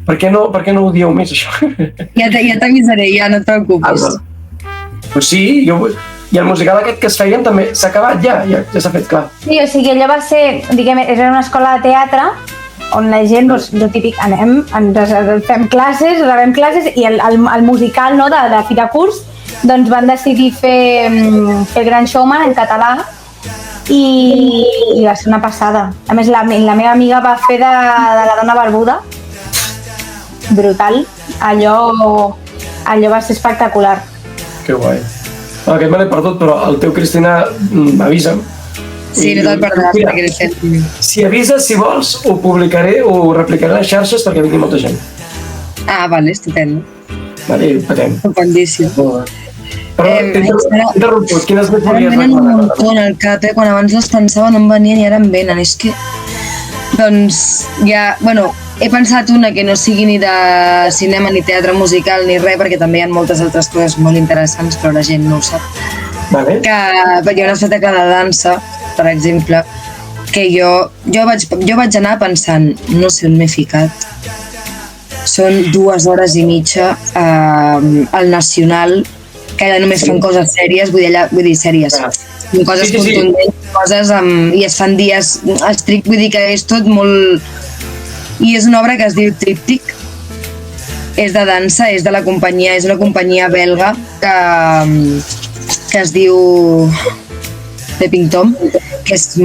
Per què no ho dieu més, això? Ja t'avisaré, ja no et preocupis. Pues sí, i el musical aquest que es feien també s'ha acabat ja s'ha fet clar. Sí, o sigui, allò va ser, diguem, era una escola de teatre on la gent, doncs, el típic, fem classes, rebem classes i el musical, no, de fi de curs, doncs van decidir fer el Gran Showman en català i va ser una passada. A més, la meva amiga va fer de la dona barbuda, brutal, allò va ser espectacular. Que guai. Aquest me l'he perdut, però el teu, Cristina, avisa'm. Sí, no te'l perdràs, perquè l'he fet. Si avises, si vols, ho publicaré, ho replicaré a les xarxes perquè vingui molta gent. Ah, vale, estupendo. Vale, ho patem. Estupendíssim. Però t'he interromput, quines més volies recomanar? Em venen un recomanar? muntó en el cap, quan abans les pensava no em venien i ara em venen. És que, doncs, ja, bueno, he pensat una que no sigui ni de cinema, ni teatre musical, ni res, perquè també hi ha moltes altres coses molt interessants, però la gent no ho sap. Vale. Que hi ha una espectacle de dansa, per exemple, que jo vaig anar pensant, no sé on m'he ficat. Són 2 hores i mitja al Nacional, que allà només fan coses sèries, vull dir sèries. Coses contundents, coses i es fan dies estricts, vull dir que és tot molt... I és una obra que es diu Tríptic, és de dansa, és de la companyia, és una companyia belga que es diu Peeping Tom, que és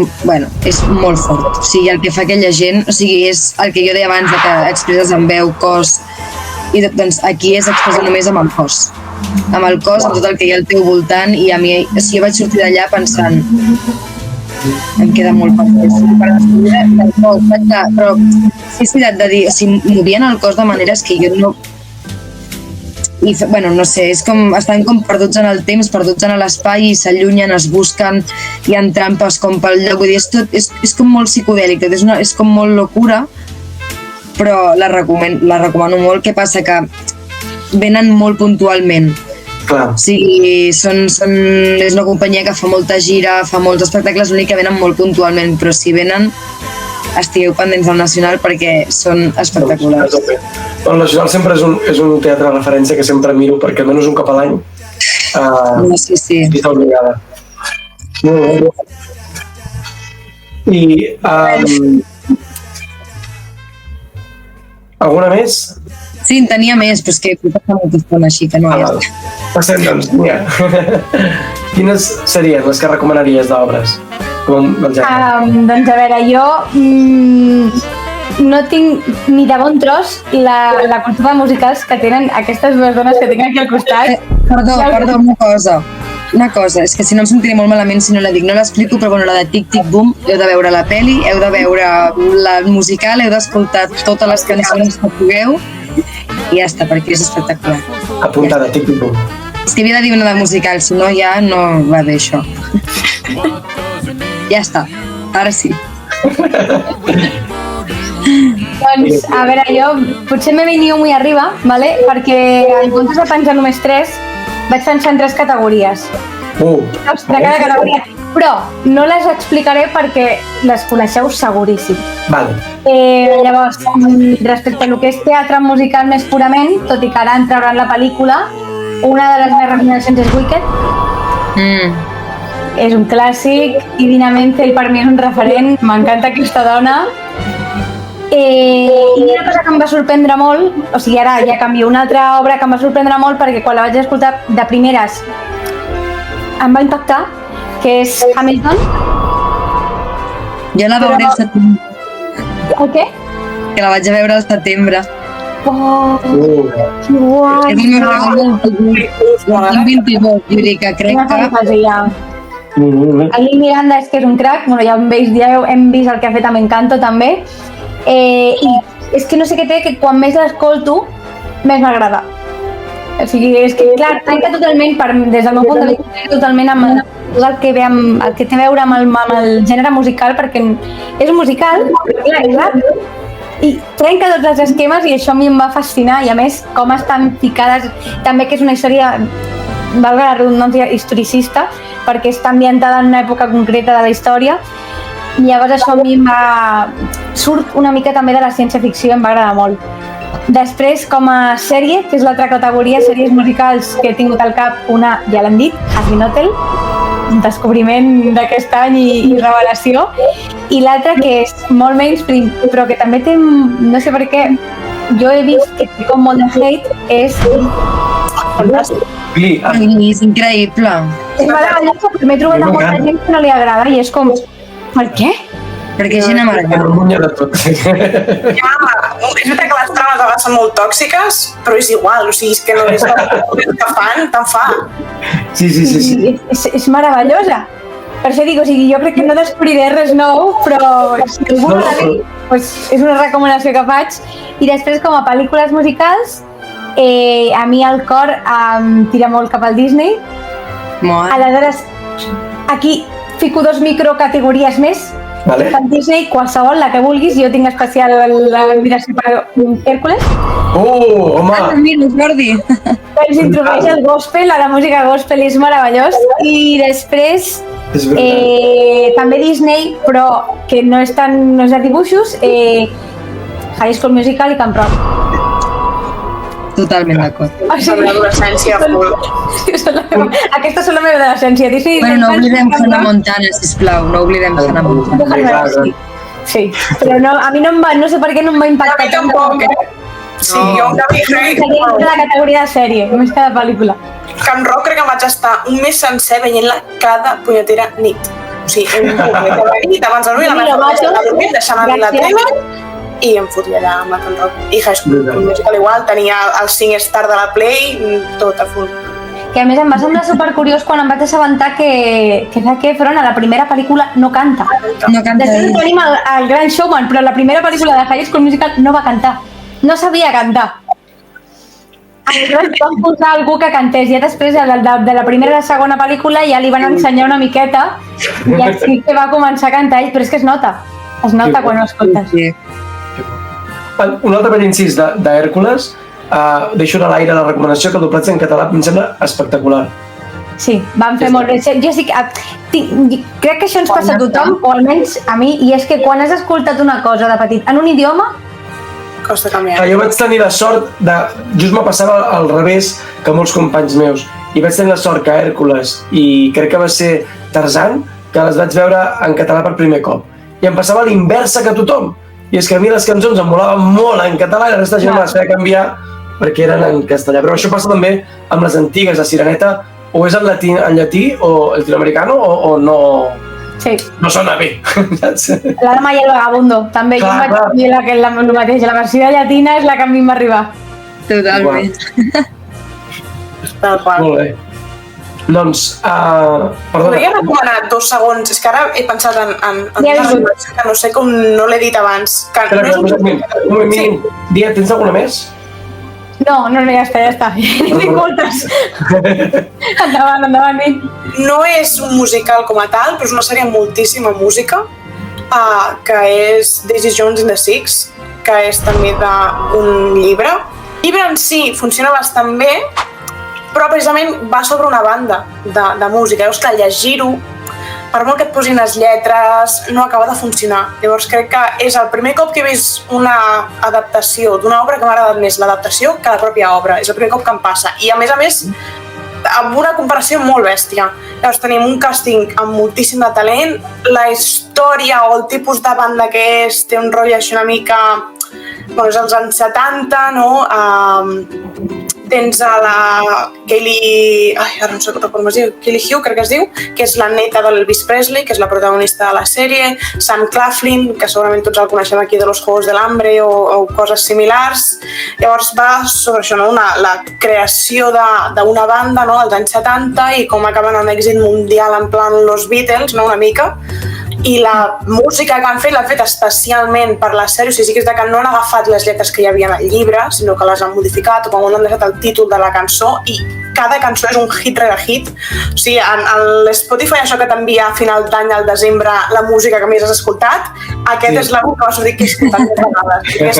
molt fort. O sigui, el que fa aquella gent, o sigui, és el que jo deia abans, que expresses amb veu, cos, i doncs aquí és expressar només amb el cos. Amb el cos, amb tot el que hi ha al teu voltant, i a mi, o sigui, jo vaig sortir d'allà pensant em queda molt per descobrir, però sí és veritat de dir, o sigui, movien el cos de maneres que jo no... I, bueno, no sé, és com, estan com perduts en el temps, perduts en l'espai i s'allunyen, es busquen, hi ha trampes com pel lloc, vull dir, és com molt psicodèlic, és com molt locura, però la recomano molt. Què passa? Que venen molt puntualment. Clar. O sigui, és una companyia que fa molta gira, fa molts espectacles, l'únic que venen molt puntualment, però si venen, estigueu pendents del Nacional perquè són espectaculars. El Nacional sempre és un teatre de referència que sempre miro, perquè almenys un cop a l'any sí. Està obligada. Molt bé. I alguna més? Sí, en tenia més, però és que he passat molta estona així, que no hi val. està. Passem, doncs, Nia. Quines serien les que recomanaries d'obres? Doncs a veure, jo no tinc ni de bon tros la cultura de musicals que tenen aquestes dues dones que tinc aquí al costat. Perdó, una cosa, és que si no em sentiré molt malament si no la dic, no l'explico, però bueno, la de Tic Tic Boom, heu de veure la peli, heu de veure la musical, heu d'escoltar totes les cançons que pugueu i ja està, perquè és espectacular. Apuntada, Tic Tic Boom. És que havia de dir una de musical, si no ja no va bé això. Ja està, ara sí. Doncs, a veure, jo potser m'he venido muy arriba, ¿vale? Perquè en comptes de penjar només 3, vaig pensar en 3 categories. De cada categoria. Però no les explicaré perquè les coneixeu seguríssim. Vale. Llavors, respecte a lo que és teatre musical més purament, tot i que ara en trauran la pel·lícula, una de les meves recomanacions és Wicked. És un clàssic, i Idina Menzel per mi és un referent, m'encanta aquesta dona. I una cosa que em va sorprendre molt, o sigui, ara ja canvio, una altra obra que em va sorprendre molt perquè quan la vaig escoltar de primeres em va impactar, que és Hamilton. Jo la veuré al setembre. El què? Que la vaig a veure al setembre. Oh, que guai! És el meu regal del 22, vull dir que crec que... El Lin Miranda és que és un crack, bueno, ja hem vist el que ha fet amb Encanto també, i és que no sé què té, que quan més l'escolto més m'agrada. O sigui, és que clar, trenca totalment, des del meu punt de vista, totalment amb tot el que té a veure amb el gènere musical, perquè és un musical, clar, és rap, i trenca tots els esquemes i això a mi em va fascinar, i a més com estan ficades, també que és una història, valga la redundància, historicista, perquè està ambientada en una època concreta de la història, i llavors això a mi surt una mica també de la ciència-ficció i em va agradar molt. Després, com a sèrie, que és l'altra categoria, sèries musicals que he tingut al cap, una ja l'hem dit, Hazbin Hotel, un descobriment d'aquest any i revelació, i l'altra que és molt mainstream, però que també té, no sé per què, jo he vist que té com molt de hate, és fantàstic. És increïble. És meravellosa, però m'he trobat a molta gent que no li agrada i és com, per què? Perquè és gent amargada. Ja, és veritat que les trames a vegades són molt tòxiques, però és igual, o sigui, és que no és que fan, tant fa. Sí. És meravellosa. Per això dic, o sigui, jo crec que no descobriré res nou, però si algú no l'ha vist, doncs és una recomanació que faig. I després, com a pel·lícules musicals, a mi el cor em tira molt cap al Disney. Aleshores, aquí fico 2 microcategories més. Vale. Per Disney, qualsevol, la que vulguis, jo tinc especial l'admiració per Hèrcules. Home! Mira, Jordi. Ens introdueix el gospel, la música gospel és meravellós. I després, també Disney, però que no és de dibuixos, High School Musical i Camp Rock. Totalment d'acord. Són l'adolescència full. Aquesta és la meva adolescència. Bueno, no oblidem Hannah Montana, sisplau, no oblidem Hannah Montana. Sí, però a mi no sé per què no em va impactar. A mi tampoc, Sí, jo em va Seria de la categoria de sèrie, més que de pel·lícula. Camp Rock crec que vaig estar un mes sencer veient-la cada punyetera nit. O sigui, cada nit, abans de dormir, la meva família a dormir, deixant a la tele i em fotia allà amb el Camp Rock. I High School Musical igual, tenia el SingStar de la Play, tot a full. I a més em va semblar supercuriós quan em vaig assabentar que Zac Efron a la primera pel·lícula no canta. Després tenim el Gran Showman, però a la primera pel·lícula de High School Musical no va cantar. No sabia cantar. Aleshores van posar algú que cantés, i després de la primera i la segona pel·lícula ja li van ensenyar una miqueta i així que va començar a cantar ell, però és que es nota quan ho escoltes. Un altre petit incís d'Hèrcules, deixo a l'aire la recomanació que el doblatge en català em sembla espectacular. Sí, van fer molt bé. Jo sí que crec que això ens passa a tothom, o almenys a mi, i és que quan has escoltat una cosa de petit en un idioma, costa canviar. Jo vaig tenir la sort just me passava al revés que molts companys meus, i vaig tenir la sort que Hèrcules i crec que va ser Tarzan, que les vaig veure en català per primer cop. I em passava l'inversa que tothom. I és que a mi les cançons em molaven molt en català i la resta de gent me les feia canviar perquè eren en castellà. Però això passa també amb les antigues. La Sireneta o és en llatí o el latinoamericano o no... Sí. No sona bé, saps? La dama i el vagabundo, també. Clar, Jo vaig dir el mateix, la versió llatina és la que a mi em va arribar. Totalment. Tal qual. Molt bé. Doncs, perdona. Podria recomanar 2 segons, és que ara he pensat en Ja una has dit. reflexió que no sé com no l'he dit abans. Que Espera, no és un moment. Dia, tens alguna més? No, ja està. En tinc moltes. Endavant, Nick. No és un musical com a tal, però és una sèrie amb moltíssima música, que és Daisy Jones and the Six, que és també d'un llibre. El llibre en si funciona bastant bé, però precisament va sobre una banda de música. Llavors, clar, llegir-ho, per molt que et posin les lletres, no acaba de funcionar. Llavors crec que és el primer cop que he vist una adaptació d'una obra que m'ha agradat més l'adaptació que la pròpia obra. És el primer cop que em passa. I a més, amb una comparació molt bèstia. Llavors tenim un càsting amb moltíssim de talent, la història o el tipus de banda que és té un rotllo així una mica... Bueno, és als anys 70, no? Tens a la Kaylee... Ara no sé com es diu. Kaylee Hugh, crec que es diu, que és la neta de l'Elvis Presley, que és la protagonista de la sèrie. Sam Claflin, que segurament tots el coneixem aquí de los Juegos del Hambre o coses similars. Llavors va sobre això, no? La creació d'una banda, no? Als anys 70 i com acaben amb èxit mundial en plan los Beatles, no? Una mica. I la música que han fet l'han fet especialment per la sèrie, o sigui, sí que és que no han agafat les lletres que hi havia en el llibre, sinó que les han modificat o com han deixat el títol de la cançó i cada cançó és un hit rere hit. O sigui, en l'Spotify, això que t'envia a final d'any al desembre la música que més has escoltat, aquest és l'àlbum que vas dir que he escoltat més vegades. És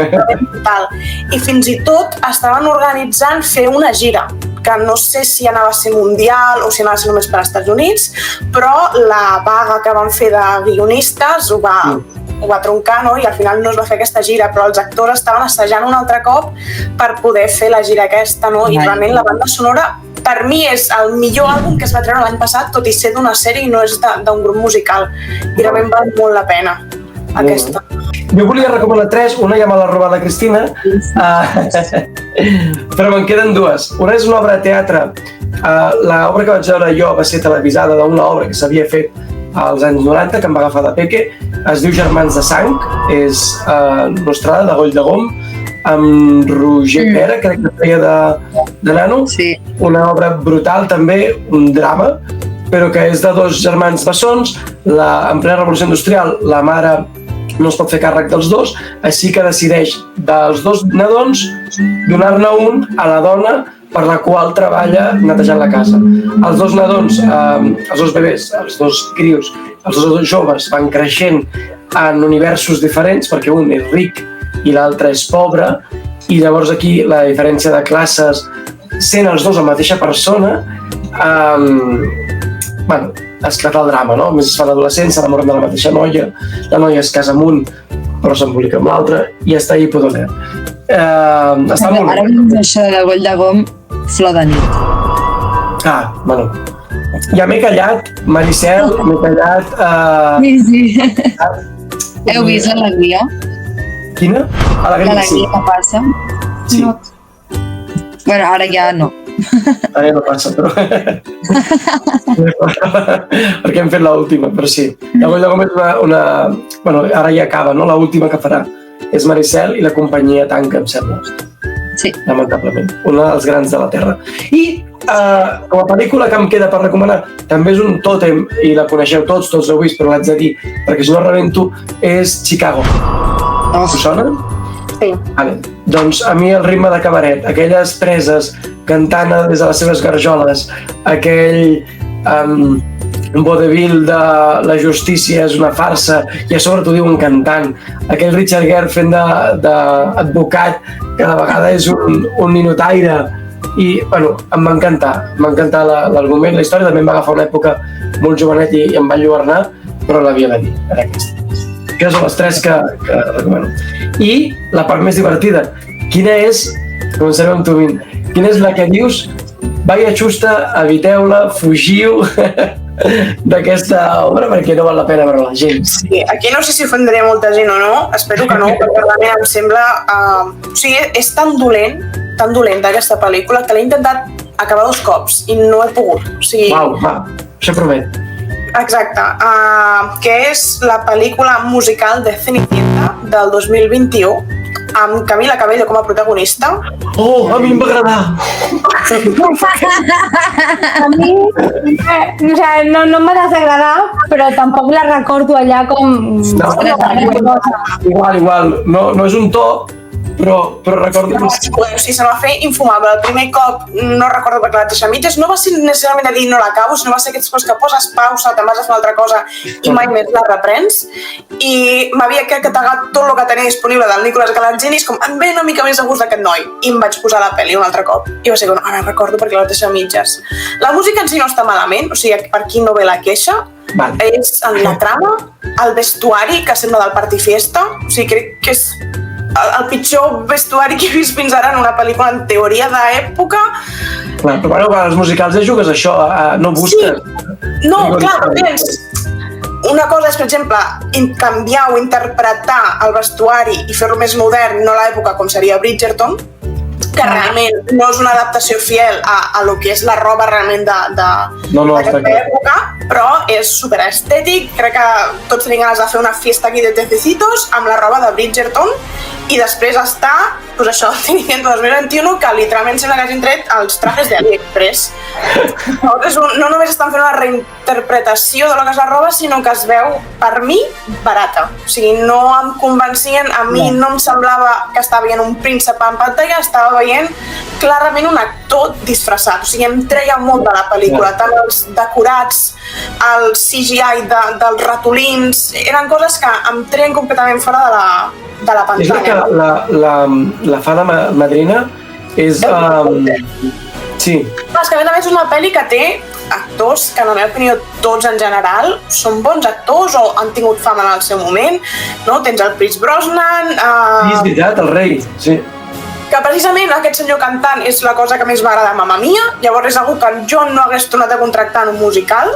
total. I fins i tot estaven organitzant fer una gira, que no sé si anava a ser mundial o si anava a ser només per als Estats Units, però la vaga que van fer de guionistes ho va troncar, no? I al final no es va fer aquesta gira, però els actors estaven assajant un altre cop per poder fer la gira aquesta, no? I realment la banda sonora per mi és el millor àlbum que es va treure l'any passat, tot i ser d'una sèrie i no és d'un grup musical. I realment val molt la pena aquesta. Jo volia recomanar 3, una ja me l'ha robat la Cristina, però me'n queden 2. Una és una obra de teatre. L'obra que vaig veure jo va ser televisada d'una obra que s'havia fet als anys 90, que em va agafar de peque. Es diu Germans de Sang, és Nostrada, de Goll de Gom, amb Roger Pera, crec que feia de nano. Sí. Una obra brutal també, un drama, però que és de 2 germans bessons. En plena revolució industrial, la mare no es pot fer càrrec dels 2, així que decideix dels 2 nadons donar-ne un a la dona per la qual treballa netejant la casa. Els 2 nadons, els 2 bebès, els 2 crios, els 2 joves van creixent en universos diferents perquè un és ric i l'altre és pobre, i llavors aquí la diferència de classes, sent els 2 la mateixa persona, esclata el drama, no? Més es fa l'adolescent, s'enamoren de la mateixa noia, la noia es casa amb un, però s'embolica amb l'altre, i està ahí poder. Està molt bé. Ara veus això de Goll de Gom, flor de nit. Bueno. Ja m'he callat, Maricel, m'he callat... Sí. Heu vist l'Alegria? Quina? Alegria, sí. L'Alegria que passa? Sí. No. Bueno, ara ja no. Ara no passa, però... perquè hem fet l'última, però sí. La Goll de Gom és una... Bueno, ara ja acaba, no? L'última que farà és Maricel i la companyia tanca, em sembla. Sí. Lamentablement. Una dels grans de la Terra. I com a pel·lícula que em queda per recomanar, també és un tòtem, i la coneixeu tots l'heu vist, però l'haig de dir, perquè si no rebento, és Chicago. Us sona? Sí. Vale. Doncs a mi el ritme de cabaret, aquelles preses cantant des de les seves garjoles, aquell vodevil de la justícia és una farsa i a sobre t'ho diuen cantant, aquell Richard Gere fent d'advocat que a vegada és un ninotaire, i bueno, em va encantar l'argument, la història també em va agafar una època molt jovenet i em va enlluernar, però l'havia de dir, era aquesta. Aquestes són les 3 que recomano. I la part més divertida, quina és, començarem amb tu, Min, quina és la que dius, vaya xusta, eviteu-la, fugiu d'aquesta obra perquè no val la pena veure la gent. Sí, aquí no sé si ofendré molta gent o no, espero que no, perquè realment em sembla... O sigui, és tan dolent tan dolenta aquesta pel·lícula que l'he intentat acabar 2 cops i no he pogut. O sigui, Va, això promet. exacte, que és la pel·lícula musical de Cenicienta del 2021 amb Camila Cabello com a protagonista. Oh, a mi em va agradar! A mi, o sea, no em va desagradar, però tampoc la recordo allà com... Igual. No és un top, però recordo que... O sigui, se m'ha fet infumable. El primer cop no recordo perquè la deixa mitges. No va ser necessàriament a dir no l'acabo, sinó va ser aquests coses que poses pausa, te'n vas a fer una altra cosa i mai més la reprens. I m'havia cagat tot el que tenia disponible del Nicolas Galazzini, és com, em ve una mica més de gust d'aquest noi. I em vaig posar la pel·li un altre cop. I va ser com, ara recordo perquè la deixa mitges. La música en si no està malament, o sigui, per qui no ve la queixa, és en la trama, el vestuari, que sembla del Party Fiesta, o sigui, crec que és el pitjor vestuari que he vist fins ara en una pel·lícula en teoria d'època. Clar, però bueno, quan els musicals ja jugues això, no busques. Sí. No, clar, tens... Una cosa és, per exemple, canviar o interpretar el vestuari i fer-lo més modern, no a l'època com seria Bridgerton, que realment no és una adaptació fiel a lo que és la roba realment d'aquesta època, però és superestètic. Crec que tots tenim ganes de fer una fiesta aquí de tececitos amb la roba de Bridgerton i després està, doncs això, Cenicienta 2021, que literalment sembla que hagin tret els trajes de AliExpress. No només estan fent una reinterpretació de lo que és la roba, sinó que es veu, per mi, barata. O sigui, no em convencien, a mi no em semblava que estava veient un príncep en pantalla, estava veient clarament un actor disfressat. O sigui, em treia molt de la pel·lícula, tant els decorats, el CGI dels ratolins, eren coses que em treien completament fora de la pantalla. És que la fada madrina és... Sí. És que a més és una pel·li que té actors que, en la meva opinió, tots en general són bons actors o han tingut fama en el seu moment, no? Tens el Pierce Brosnan... Sí, és veritat, el rei, sí. Que precisament aquest senyor cantant és la cosa que més m'agrada a Mamma Mia, llavors és algú que jo no hagués tornat a contractar en un musical,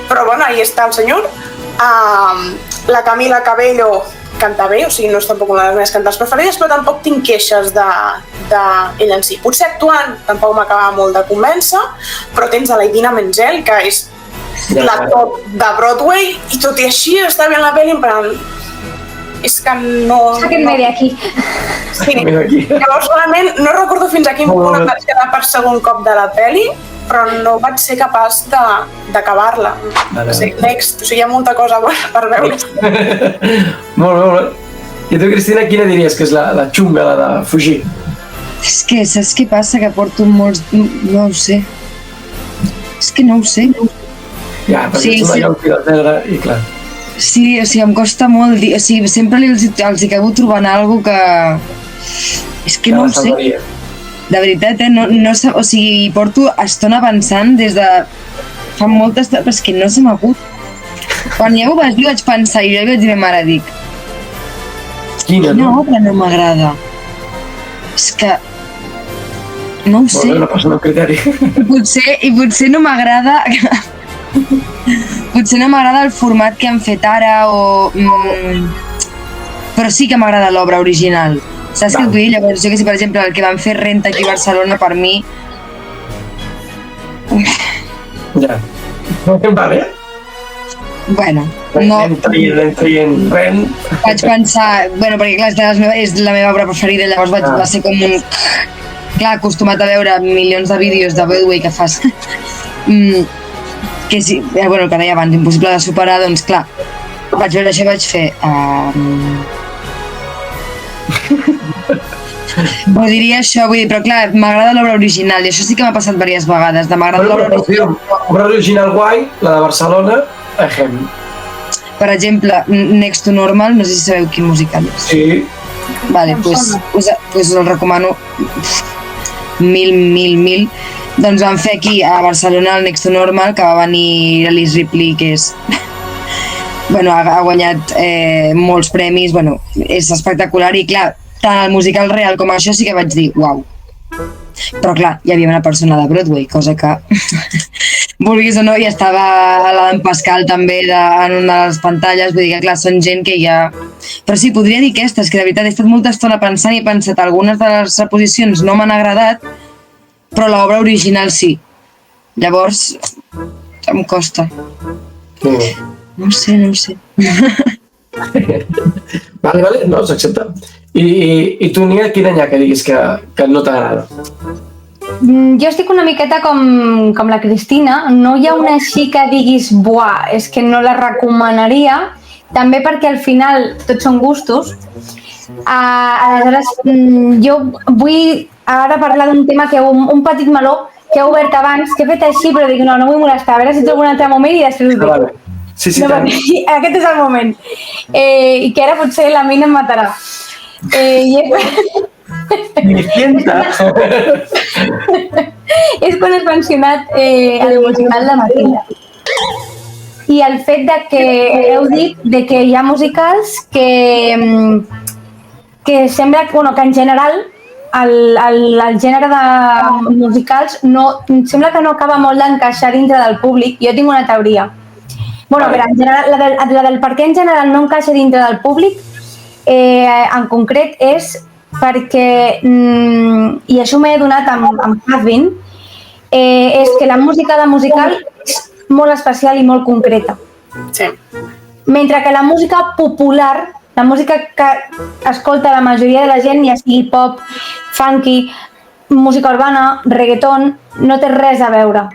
però bueno, ahí està el senyor. La Camila Cabello canta bé, o sigui, no és tampoc una de les meves cantants preferides, però tampoc tinc queixes d'ella en si. Potser actuant tampoc m'acaba molt de convèncer, però tens a la Idina Menzel, que és la top de Broadway, i tot i així està veient la pel·li en plan... És que no... Sáquenme de aquí. Sí, llavors realment no recordo fins a quin punt em vaig quedar per segon cop de la pel·li, però no vaig ser capaç d'acabar-la. Sí, next, o sigui, hi ha molta cosa bona per veure. Molt bé. I tu, Cristina, quina diries que és la xunga, la de fugir? És que saps què passa? Que porto molts... No ho sé. És que no ho sé. Ja, perquè ets una llauta negra i clar. Sí, o sigui, em costa molt dir... O sigui, sempre els acabo trobant alguna que... És que no ho sé. De veritat, no, o sigui, porto estona pensant des de... Fa moltes... Però és que no se m'acut. Quan ja ho vaig dir, vaig pensar i jo vaig dir a ma mare, dic... Quina obra no m'agrada? És que... No ho sé. No passa el criteri. I potser no m'agrada... Potser no m'agrada el format que han fet ara o... Però sí que m'agrada l'obra original. Saps què et vull dir? Llavors, jo que sé, per exemple, el que van fer Rent aquí a Barcelona, per mi... Ja. Vale. Bueno, no... Anem traient Rent. Vaig pensar... Bueno, perquè clar, és la meva obra preferida, llavors va ser com un... Clar, acostumat a veure milions de vídeos de Broadway que fas... que sí, bueno, el que deia abans, impossible de superar, doncs clar, vaig veure això i vaig fer... Ho diria això, vull dir, però clar, m'agrada l'obra original i això sí que m'ha passat diverses vegades, m'agrada l'obra original. L'obra original guai, la de Barcelona, Per exemple, Next to Normal, no sé si sabeu quin musical és. Sí. Vale, doncs us el recomano mil. Doncs van fer aquí a Barcelona el Next to Normal, que va venir Alice Ripley, que és... Bueno, ha guanyat molts premis, bueno, és espectacular i clar, tant el musical real com això sí que vaig dir, uau. Però clar, hi havia una persona de Broadway, cosa que vulguis o no, i estava l'Adam Pascal també en una de les pantalles, vull dir que clar, són gent que ja... Però sí, podria dir aquestes, que de veritat he estat molta estona pensant i he pensat algunes de les reposicions no m'han agradat, però l'obra original sí. Llavors, em costa. No ho sé. Vale, no, s'accepta. I tu, Nia, quin any hi ha que diguis que no t'agrada? Jo estic una miqueta com la Cristina, no hi ha una així que diguis buah, és que no la recomanaria, també perquè al final tots són gustos. Aleshores, jo vull ara parlar d'un tema que un petit meló que he obert abans, que he fet així, però dic no vull molestar, a veure si trobo un altre moment i després ho dic. Vale. Sí, no, aquest és el moment. I que ara potser la Mina em matarà. És quan has mencionat el musical de Matilda. I el fet de que heu dit de que hi ha musicals que sembla que en general el gènere de musicals sembla que no acaba molt d'encaixar dintre del públic. Jo tinc una teoria. Bueno, però en general, la del per què en general no encaixa dintre del públic en concret és perquè, i això m'he donat amb Calvin, és que la música de musical és molt especial i molt concreta. Sí. Mentre que la música popular, la música que escolta la majoria de la gent, ja sigui pop, funky, música urbana, reggaeton, no té res a veure.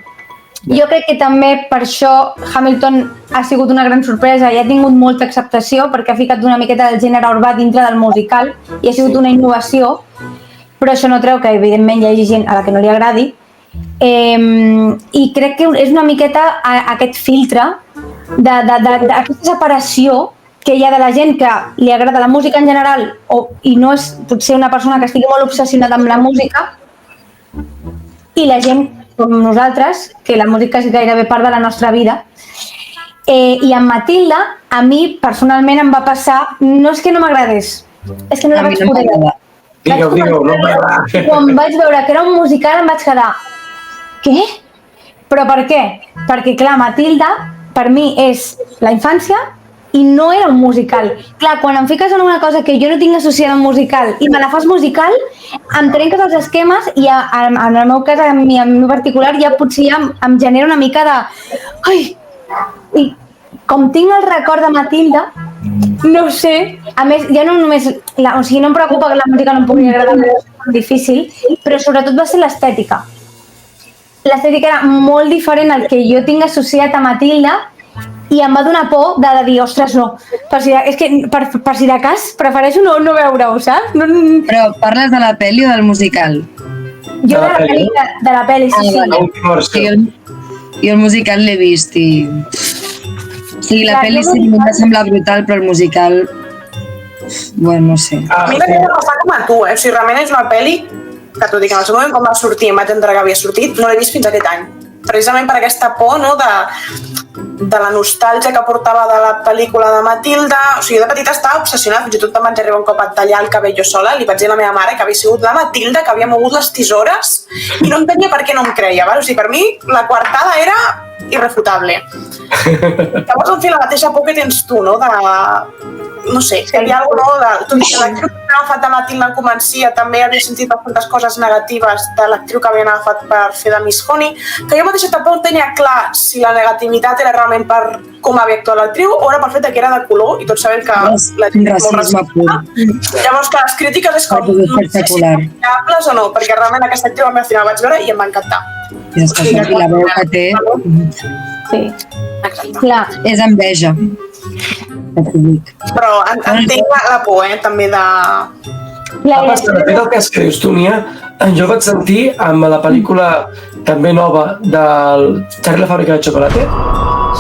Jo crec que també per això Hamilton ha sigut una gran sorpresa i ha tingut molta acceptació perquè ha ficat una miqueta del gènere urbà dintre del musical i ha sigut una innovació, però això no treu que evidentment hi hagi gent a la que no li agradi. I crec que és una miqueta aquest filtre d'aquesta separació que hi ha de la gent que li agrada la música en general i no és potser una persona que estigui molt obsessionada amb la música, i la gent com nosaltres, que la música és gairebé part de la nostra vida. I amb Matilda, a mi personalment em va passar, no és que no m'agradés, és que no la vaig poder veure. Digueu, no m'agrada. Quan vaig veure que era un musical em vaig quedar, què? Però per què? Perquè clar, Matilda per mi és la infància i no era un musical. Clar, quan em fiques en una cosa que jo no tinc associada a un musical i me la fas musical, em trenques els esquemes i en el meu cas, a mi particular, ja potser em genera una mica de... Ai! I com tinc el record de Matilda, no sé, a més, ja no només... O sigui, no em preocupa que la música no em pugui agradar, és difícil, però sobretot va ser l'estètica. L'estètica era molt diferent al que jo tinc associat a Matilda i em va donar por de dir, ostres, no, per si de cas prefereixo no veure-ho, saps? Però parles de la pel·li o del musical? Jo de la pel·li, sí. Jo el musical l'he vist i... Sí, la pel·li sí em va semblar brutal, però el musical... Bueno, no sé. A mi m'ha passat com a tu, O sigui, realment és una pel·li que tot i que en el seu moment quan va sortir em vaig entendre que havia sortit, no l'he vist fins aquest any. Precisament per aquesta por, no?, de la nostàlgia que portava de la pel·lícula de Matilda. O sigui, jo de petita estava obsessionada, fins i tot em vaig arribar un cop a tallar el cabell jo sola, li vaig dir a la meva mare que havia sigut la Matilda que havia mogut les tisores i no entenia per què no em creia, val? O sigui, per mi la coartada era irrefutable. Llavors, en fi, la mateixa por que tens tu, no?, no sé, que hi ha alguna cosa, tot i que l'actriu que havia agafat de Matilda en comencia també havia sentit bastantes coses negatives de l'actriu que havien agafat per fer de Miss Honey, que jo mateixa tampoc tenia clar si la negativitat era realment per com havia actuat l'actriu o era per fet que era de color, i tots sabem que la gent és molt racista. Llavors, clar, les crítiques és com no sé si són fiables o no, perquè realment aquesta actriu al final vaig veure i em va encantar. I la veu que té... Sí. Exacte. Clar. És enveja. Però entenc la por, també de... De fet, el cas que dius tu, Nia, jo vaig sentir amb la pel·lícula també nova del Charlie la fàbrica de xocolata.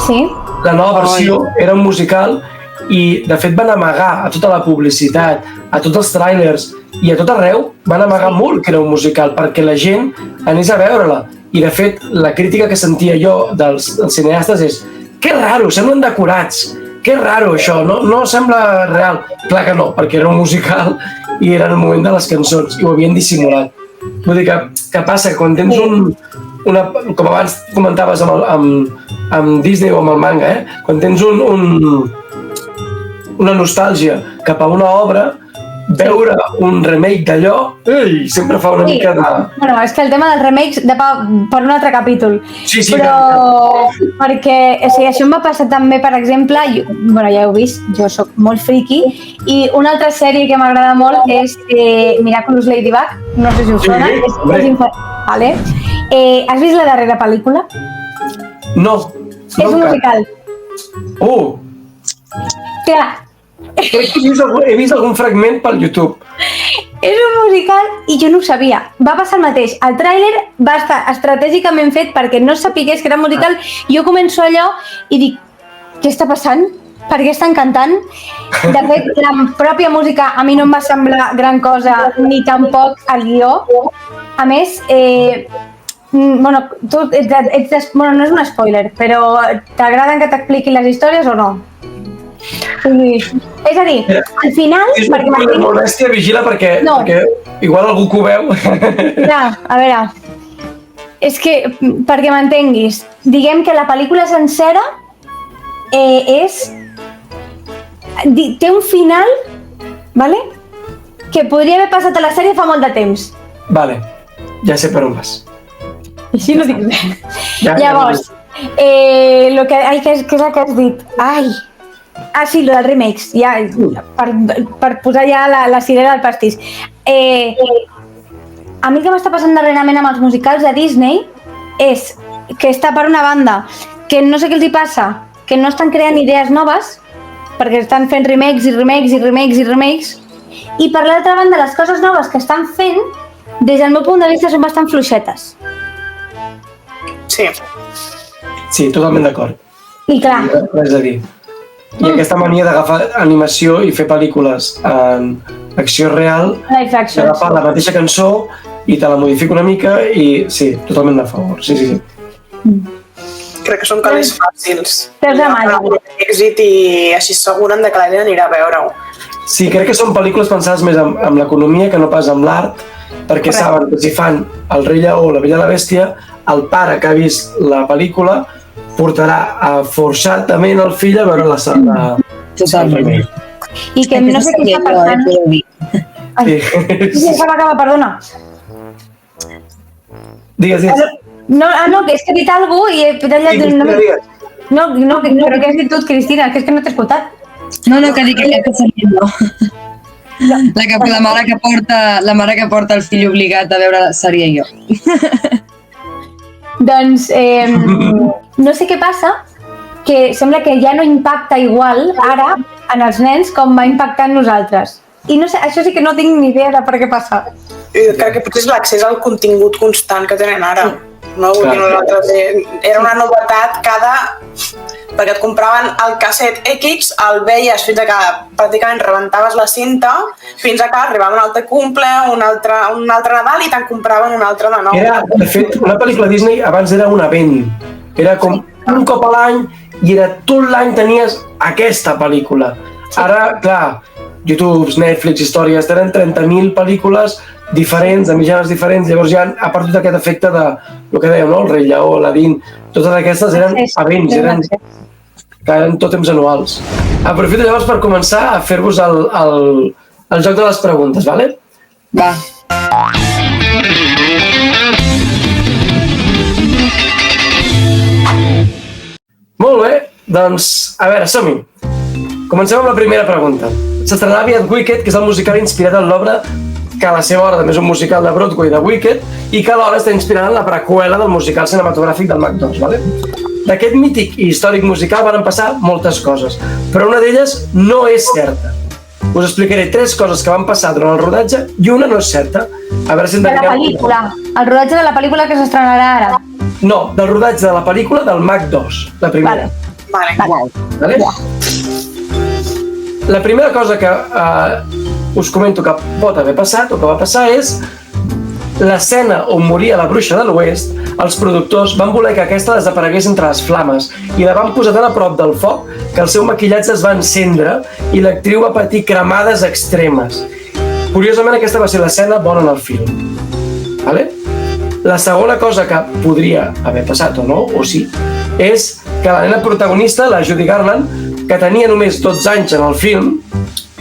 Sí. La nova versió era un musical i, de fet, van amagar a tota la publicitat, a tots els tràilers i a tot arreu, van amagar molt que era un musical perquè la gent anés a veure-la. I, de fet, la crítica que sentia jo dels cineastes és que raro, semblen decorats, que raro això, no sembla real. Clar que no, perquè era un musical i era en el moment de les cançons i ho havien dissimulat. Vull dir que passa, quan tens com abans comentaves amb Disney o amb el manga, quan tens una nostàlgia cap a una obra, veure un remake d'allò sempre fa una mica de... Bueno, és que el tema dels remakes per un altre capítol. Sí, però perquè això em va passar també, per exemple, ja heu vist, jo sóc molt friki, i una altra sèrie que m'agrada molt és Miraculous Ladybug, no sé si us sona. Vale. Has vist la darrera pel·lícula? No. És un musical. Clar. Crec que he vist algun fragment pel YouTube. És un musical i jo no ho sabia. Va passar el mateix. El tràiler va estar estratègicament fet perquè no sapigués que era musical. Jo començo allò i dic, què està passant? Per què estan cantant? De fet, la pròpia música a mi no em va semblar gran cosa, ni tampoc el guió. A més, no és un spoiler, però t'agraden que t'expliquin les històries o no? És a dir, al final... És una cosa molt bèstia, vigila perquè igual algú que ho veu. Ja, a veure, és que perquè m'entenguis, diguem que la pel·lícula sencera té un final, vale? Que podria haver passat a la sèrie fa molt de temps. Vale, ja sé per on vas. Així no dic res. Llavors, què és el que has dit? Sí, lo dels remakes, ja, per posar ja la cirera del pastís. A mi el que m'està passant darrerament amb els musicals de Disney és que està per una banda, que no sé què els hi passa, que no estan creant idees noves, perquè estan fent remakes i remakes i remakes i remakes, i per l'altra banda les coses noves que estan fent, des del meu punt de vista són bastant fluixetes. Sí, totalment d'acord. I clar. Res a dir. I aquesta mania d'agafar animació i fer pel·lícules en acció real, d'agafar la mateixa cançó i te la modifico una mica i sí, totalment a favor, sí. Crec que són cales fàcils. Peus de malla. Èxit i així s'asseguren que la gent anirà a veure-ho. Sí, crec que són pel·lícules pensades més amb l'economia que no pas amb l'art, perquè saben que si fan El rei lleó o La bella i la bèstia, el pare que ha vist la pel·lícula portarà forçadament el fill a veure la sala. Totalment. I que no sé què està passant. Sí, acaba, perdona. Digues. No, que és que he dit alguna cosa i he tallat... No, però què has dit tu, Cristina? Que és que no t'he escoltat. No, que dic que està saliendo. La mare que porta el fill obligat a veure seria jo. Doncs no sé què passa, que sembla que ja no impacta igual ara en els nens com va impactar en nosaltres. I no sé, això sí que no tinc ni idea de per què passa. Crec que potser és l'accés al contingut constant que tenen ara. No? Era una novetat perquè et compraven el casset X, el veies fins a que pràcticament rebentaves la cinta, fins a que arribava un altre cumple, un altre Nadal i te'n compraven un altre de nou. De fet, una pel·lícula Disney abans era un event. Era com un cop a l'any i tot l'any tenies aquesta pel·lícula. Ara, clar, YouTube, Netflix, històries, tenen 30.000 pel·lícules diferents, de mitjanes diferents, llavors ja ha perdut aquest efecte de el que dèiem, no? El rei lleó, Aladdin, totes aquestes eren events, eren tot temps anuals. Aprofito llavors per començar a fer-vos el joc de les preguntes, vale? Va. Molt bé, doncs, a veure, som-hi. Comencem amb la primera pregunta. S'estrenarà aviat Wicked, que és el musical inspirat en l'obra que a la seva hora també és un musical de Broadway de Wicked i que alhora està inspirant en la preqüela del musical cinematogràfic del Mac 2, ¿vale? D'aquest mític i històric musical van passar moltes coses, però una d'elles no és certa. Us explicaré 3 coses que van passar durant el rodatge i una no és certa. A veure si de la pel·lícula. El rodatge de la pel·lícula que s'estrenarà ara. No, del rodatge de la pel·lícula del Mac 2, la primera. Vale. La primera cosa que us comento que pot haver passat o que va passar és l'escena on moria la bruixa de l'Oest. Els productors van voler que aquesta desaparegués entre les flames i la van posar tan a prop del foc que el seu maquillatge es va encendre i l'actriu va patir cremades extremes. Curiosament, aquesta va ser l'escena bona en el film. Vale? La segona cosa que podria haver passat, o no, o sí, és que la nena protagonista, la Judy Garland, que tenia només 12 anys en el film,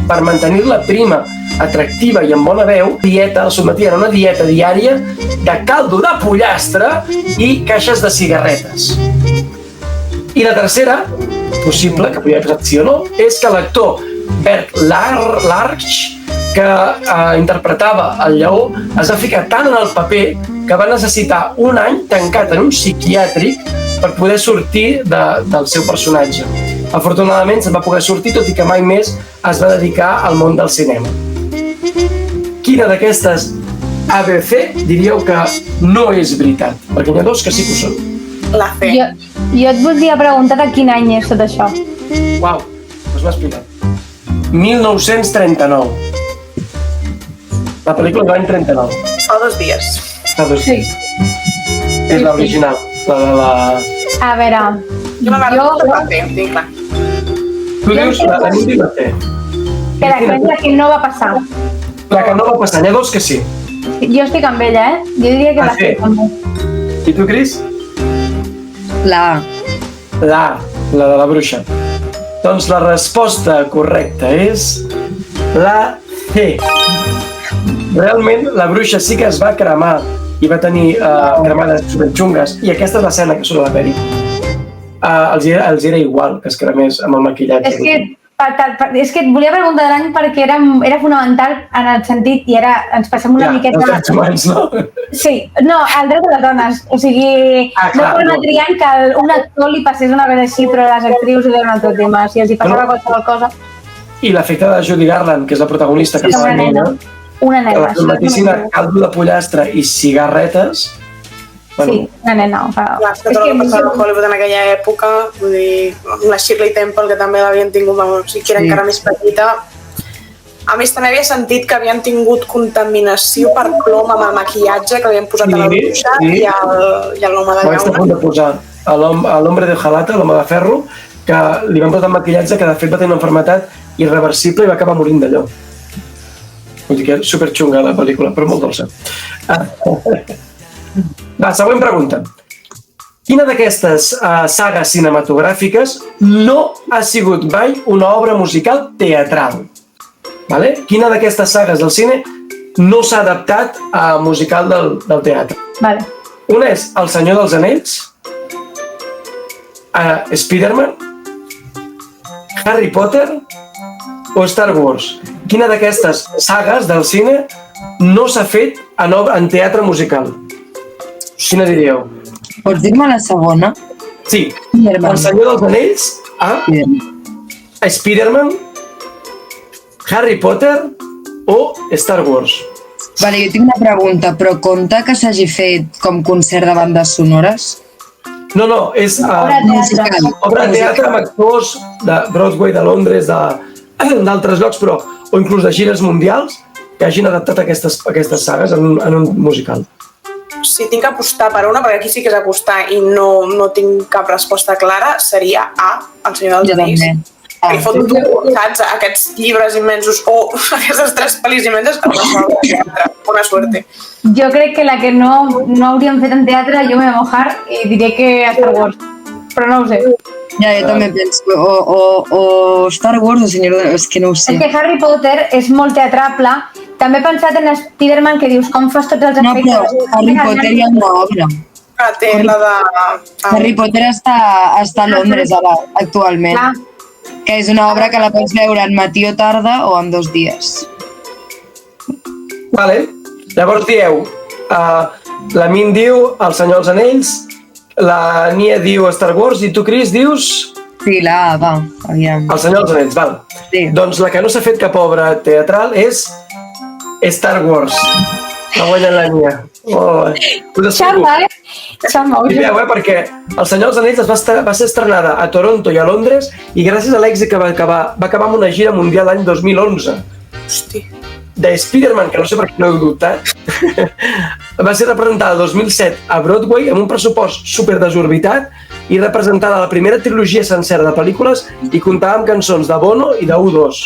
per mantenir-la prima, atractiva i amb bona veu, el sotmetien a una dieta diària de caldo de pollastre i caixes de cigarretes. I la tercera, possible, que podria haver passat sí o no, és que l'actor Bert Large, que interpretava el lleó, es va ficar tant en el paper que va necessitar un any tancat en un psiquiàtric per poder sortir del seu personatge. Afortunadament se'n va poder sortir, tot i que mai més es va dedicar al món del cinema. Quina d'aquestes ABC diríeu que no és veritat? Perquè hi ha dos que sí que ho són. La C. Jo et voldria preguntar de quin any és tot això. Uau, us m'ha explicat. 1939. La pel·lícula de l'any 39. Fa 2 dies. Fa 2 dies. És l'original, la de la... A veure... Jo m'agrada tot la C, tinc clar. Tu dius la Nit i la C. Que crec que no va passar. La que no va passar, n'hi ha dos que sí. Jo estic amb ella, Jo diria que la sí. C també. I tu, Cris? La A. La de la bruixa. Doncs la resposta correcta és la C. Realment, la bruixa sí que es va cremar i va tenir cremades superxungues, i aquesta és l'escena que surt a la peli. Els era igual que es cremés amb el maquillatge. És que et volia preguntar de l'any perquè era fonamental en el sentit, i ara ens passem una miqueta... Els drets humans, no? Sí, no, el dret de les dones. O sigui, no permetrien que un actor li passés una cosa així, però les actrius era un altre tema. Si els hi passava qualsevol cosa... I l'efecte de Judy Garland, que és la protagonista, que fa la nena, una que nena. la formatíssima caldo de pollastre i cigarretes... Sí, una nena. Clar, que tot el que passava a Hollywood en aquella època, vull dir, la Shirley Temple, que també l'havien tingut, si que era encara més petita. A més, també havia sentit que havien tingut contaminació per plom amb el maquillatge que havien posat a la bruixa i l'home de llauna. Vaig a punt de posar a l'hombre de Jalata, l'home de ferro, que li van posar maquillatge que de fet va tenir una malaltia irreversible i va acabar morint d'allò. Vull dir que és superxunga la pel·lícula, però molt dolça. Va, següent pregunta. Quina d'aquestes sagues cinematogràfiques no ha sigut mai una obra musical teatral? Vale? Quina d'aquestes sagues del cine no s'ha adaptat a musical del teatre? Vale. Una és El Senyor dels Anells, Spider-Man, Harry Potter o Star Wars. Quina d'aquestes sagues del cine no s'ha fet en teatre musical? Quina diríeu? Pots dir-me la segona? Sí. El Senyor dels Anells, Spider-Man, Harry Potter o Star Wars. Vale, jo tinc una pregunta, però compta que s'hagi fet com concert de bandes sonores? No, és obra de teatre amb actors de Broadway, de Londres, d'altres llocs, però o inclús de gires mundials que hagin adaptat aquestes sagues en un musical. Si tinc que apostar per una, perquè aquí sí que és apostar i no tinc cap resposta clara, seria A, El Senyor dels Anells. I foto tu, saps, aquests llibres immensos o aquestes 3 pel·lis immenses que no es fan de teatre. Bona suerte. Jo crec que la que no hauríem fet en teatre, jo me voy a mojar i diré que Star Wars, però no ho sé. Ja, jo també penso, o Star Wars o Senyor dels Anells, és que no ho sé. És que Harry Potter és molt teatrable. També he pensat en Spider-Man, que dius, com fas tots els efectes? No, però Harry Potter hi ha una obra. Té la de... Harry Potter està a Londres ara, actualment. Que és una obra que la pots veure en matí o tarda o en 2 dies. Vale. Llavors dieu, la Min diu El Senyor dels Anells, la Nia diu Star Wars i tu, Cris, dius... Sí, la A, va, aviam. El Senyor dels Anells, val. Sí. Doncs la que no s'ha fet cap obra teatral és Star Wars. Va guanyar la Nia. Xamba, Mireu, perquè El Senyor dels Anells va ser estrenada a Toronto i a Londres i gràcies a l'èxit que va acabar amb una gira mundial l'any 2011. Hosti. De Spider-Man, que no sé per què no heu dubtat, va ser representada el 2007 a Broadway amb un pressupost super desorbitat i representada la primera trilogia sencera de pel·lícules i comptava amb cançons de Bono i de U2.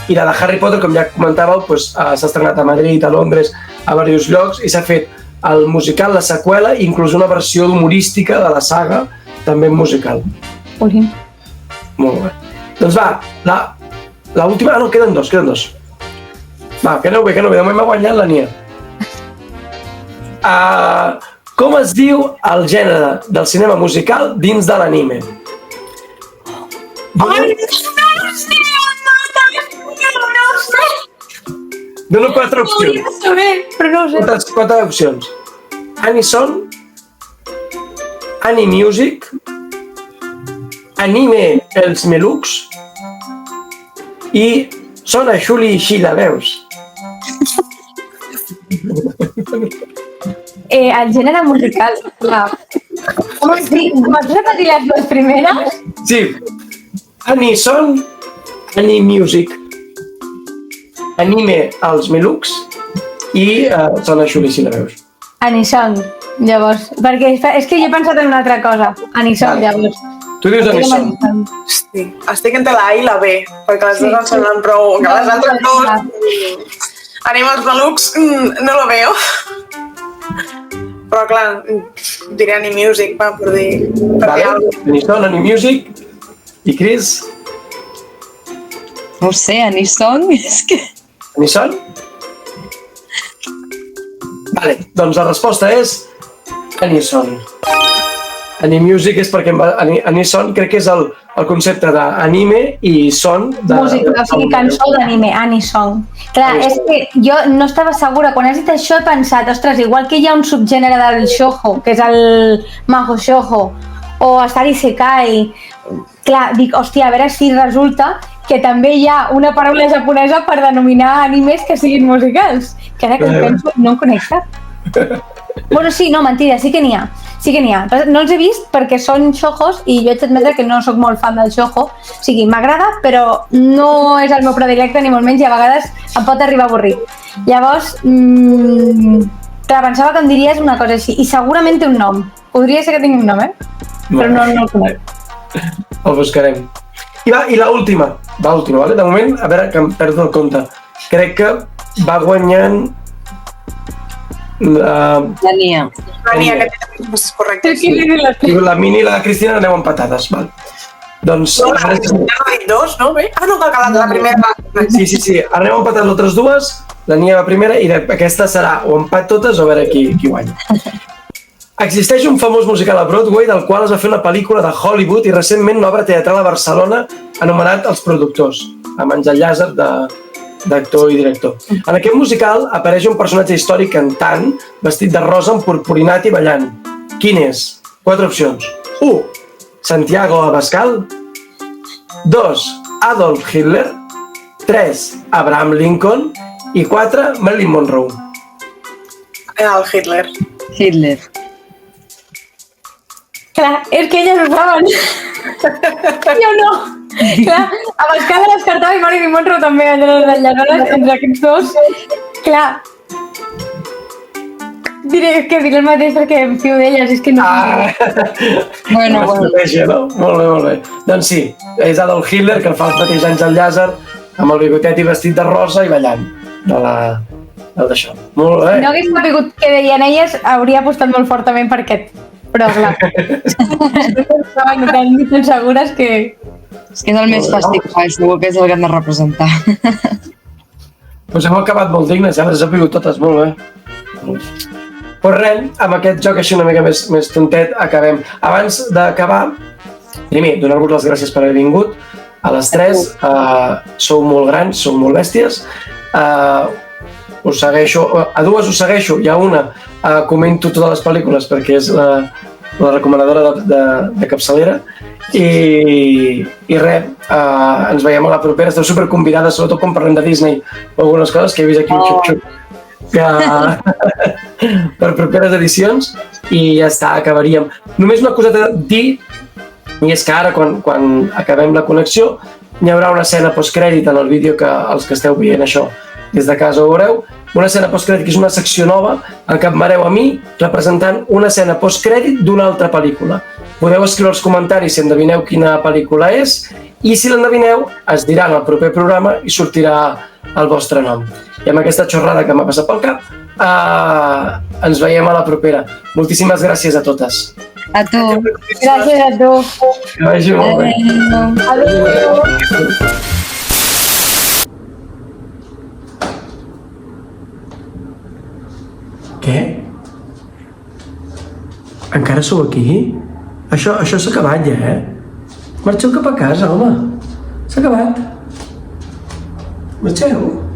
I la de Harry Potter, com ja comentàveu, s'ha estrenat a Madrid, a Londres, a diversos llocs i s'ha fet el musical, la seqüela, inclús una versió humorística de la saga, també musical. Olín. Molt bé. Doncs va, l'última... Ah, no, queden dos. Va, que no bé, de moment m'ha guanyat la Nia. Com es diu el gènere del cinema musical dins de l'anime? Dono 4 opcions. Però no ho sé. 4 opcions. Anison, Animusic, Anime els Melux i Sona Xuli i Xila, veus? El gènere musical, clar. Pots repetir les dues primeres? Sí. Anison, Animusic, Anime els Melux i Sona Xuli i Xila, veus? Anison, llavors. Perquè és que jo he pensat en una altra cosa. Anison, llavors. Tu dius Anison. Hosti, estic entre la A i la B, perquè les dues em semblen prou... Que les altres dues... Animals Malucs, no lo veo. Però clar, diré Animusic, va, per dir... Anison, Animusic i Chris? No ho sé, Anison, és que... Anison? Vale, doncs la resposta és Anison. Animusic és perquè Anison crec que és el concepte d'anime i son de... Música, o sigui, cançó d'anime, Anison. Clar, és que jo no estava segura. Quan has dit això he pensat, ostres, igual que hi ha un subgènere del shoujo, que és el maho shoujo, o està l'isekai, clar, dic, hòstia, a veure si resulta que també hi ha una paraula japonesa per denominar animes que siguin musicals. Que ara que ho penso, no en conec cap. Bueno, sí, no, mentida, sí que n'hi ha. No els he vist perquè són shoujos i jo haig d'admetre que no sóc molt fan del shoujo. O sigui, m'agrada, però no és el meu predilecte ni molt menys i a vegades em pot arribar a avorrir. Llavors, clar, pensava que em diries una cosa així i segurament té un nom. Podria ser que tingui un nom, però no el conec. El buscarem. I l'última, vale? De moment, a veure, que em perdo el compte. Crec que va guanyant... La Nia. La Nia, que té respostes correctes. La Mini i la Cristina aneu empatades, val? Doncs... No, la Cristina ha dit dos, no? Ah, no, que la primera... Sí, ara aneu empatat les altres dues, la Nia va primera i aquesta serà o empat totes o a veure qui guanya. Existeix un famós musical a Broadway del qual es va fer una pel·lícula de Hollywood i recentment una obra teatral a Barcelona anomenat Els Productors, amb Àngel Llàcer d'actor i director. En aquest musical apareix un personatge històric cantant vestit de rosa empurpurinat i ballant. Quin és? 4 opcions. 1. Santiago Abascal. 2. Adolf Hitler. 3. Abraham Lincoln. I 4. Marilyn Monroe. El Hitler. Hitler. Clar, és que elles ho saben. Jo no. Clar, Abascal l'ha descartat i Marilyn Monroe també. Aleshores, entre aquests dos, clar. Diré el mateix perquè em fio d'elles, és que no. Bueno. No? Molt bé. Doncs sí, és Adolf Hitler, que el fa el mateix Àngel Llàcer, amb el bigotet i vestit de rosa i ballant. D'això. Molt bé. No hagués sabut què deien elles, hauria apostat molt fortament per aquest. Però, clar, no tan segures que... És que és el més fàstic, segur que és el que han de representar. Doncs hem acabat molt dignes, ja les he sabut totes molt bé. Però res, amb aquest joc així una mica més tontet, acabem. Abans d'acabar, primer, donar-vos les gràcies per haver vingut. A les 3, sou molt grans, sou molt bèsties. Us segueixo, a dues us segueixo, i a una comento totes les pel·lícules perquè és la recomanadora de capçalera. I res, ens veiem a la propera. Esteu superconvidades, sobretot quan parlem de Disney o algunes coses que he vist aquí un xup-xup per properes edicions i ja està, acabaríem. Només una coseta a dir, i és que ara quan acabem la connexió hi haurà una escena postcrèdit en el vídeo que els que esteu veient això des de casa ho veureu, una escena postcrèdit que és una secció nova en què em veureu a mi representant una escena postcrèdit d'una altra pel·lícula. Podeu escriure als comentaris si endevineu quina pel·lícula és i si l'endevineu es dirà en el proper programa i sortirà el vostre nom. I amb aquesta xorrada que m'ha passat pel cap Ens veiem a la propera. Moltíssimes gràcies a totes. A tu. Gràcies a tu. Que vagi molt bé. Adéu. Què? Encara sou aquí? Això s'ha acabat ja, Marxeu cap a casa, home. S'ha acabat. Marxeu.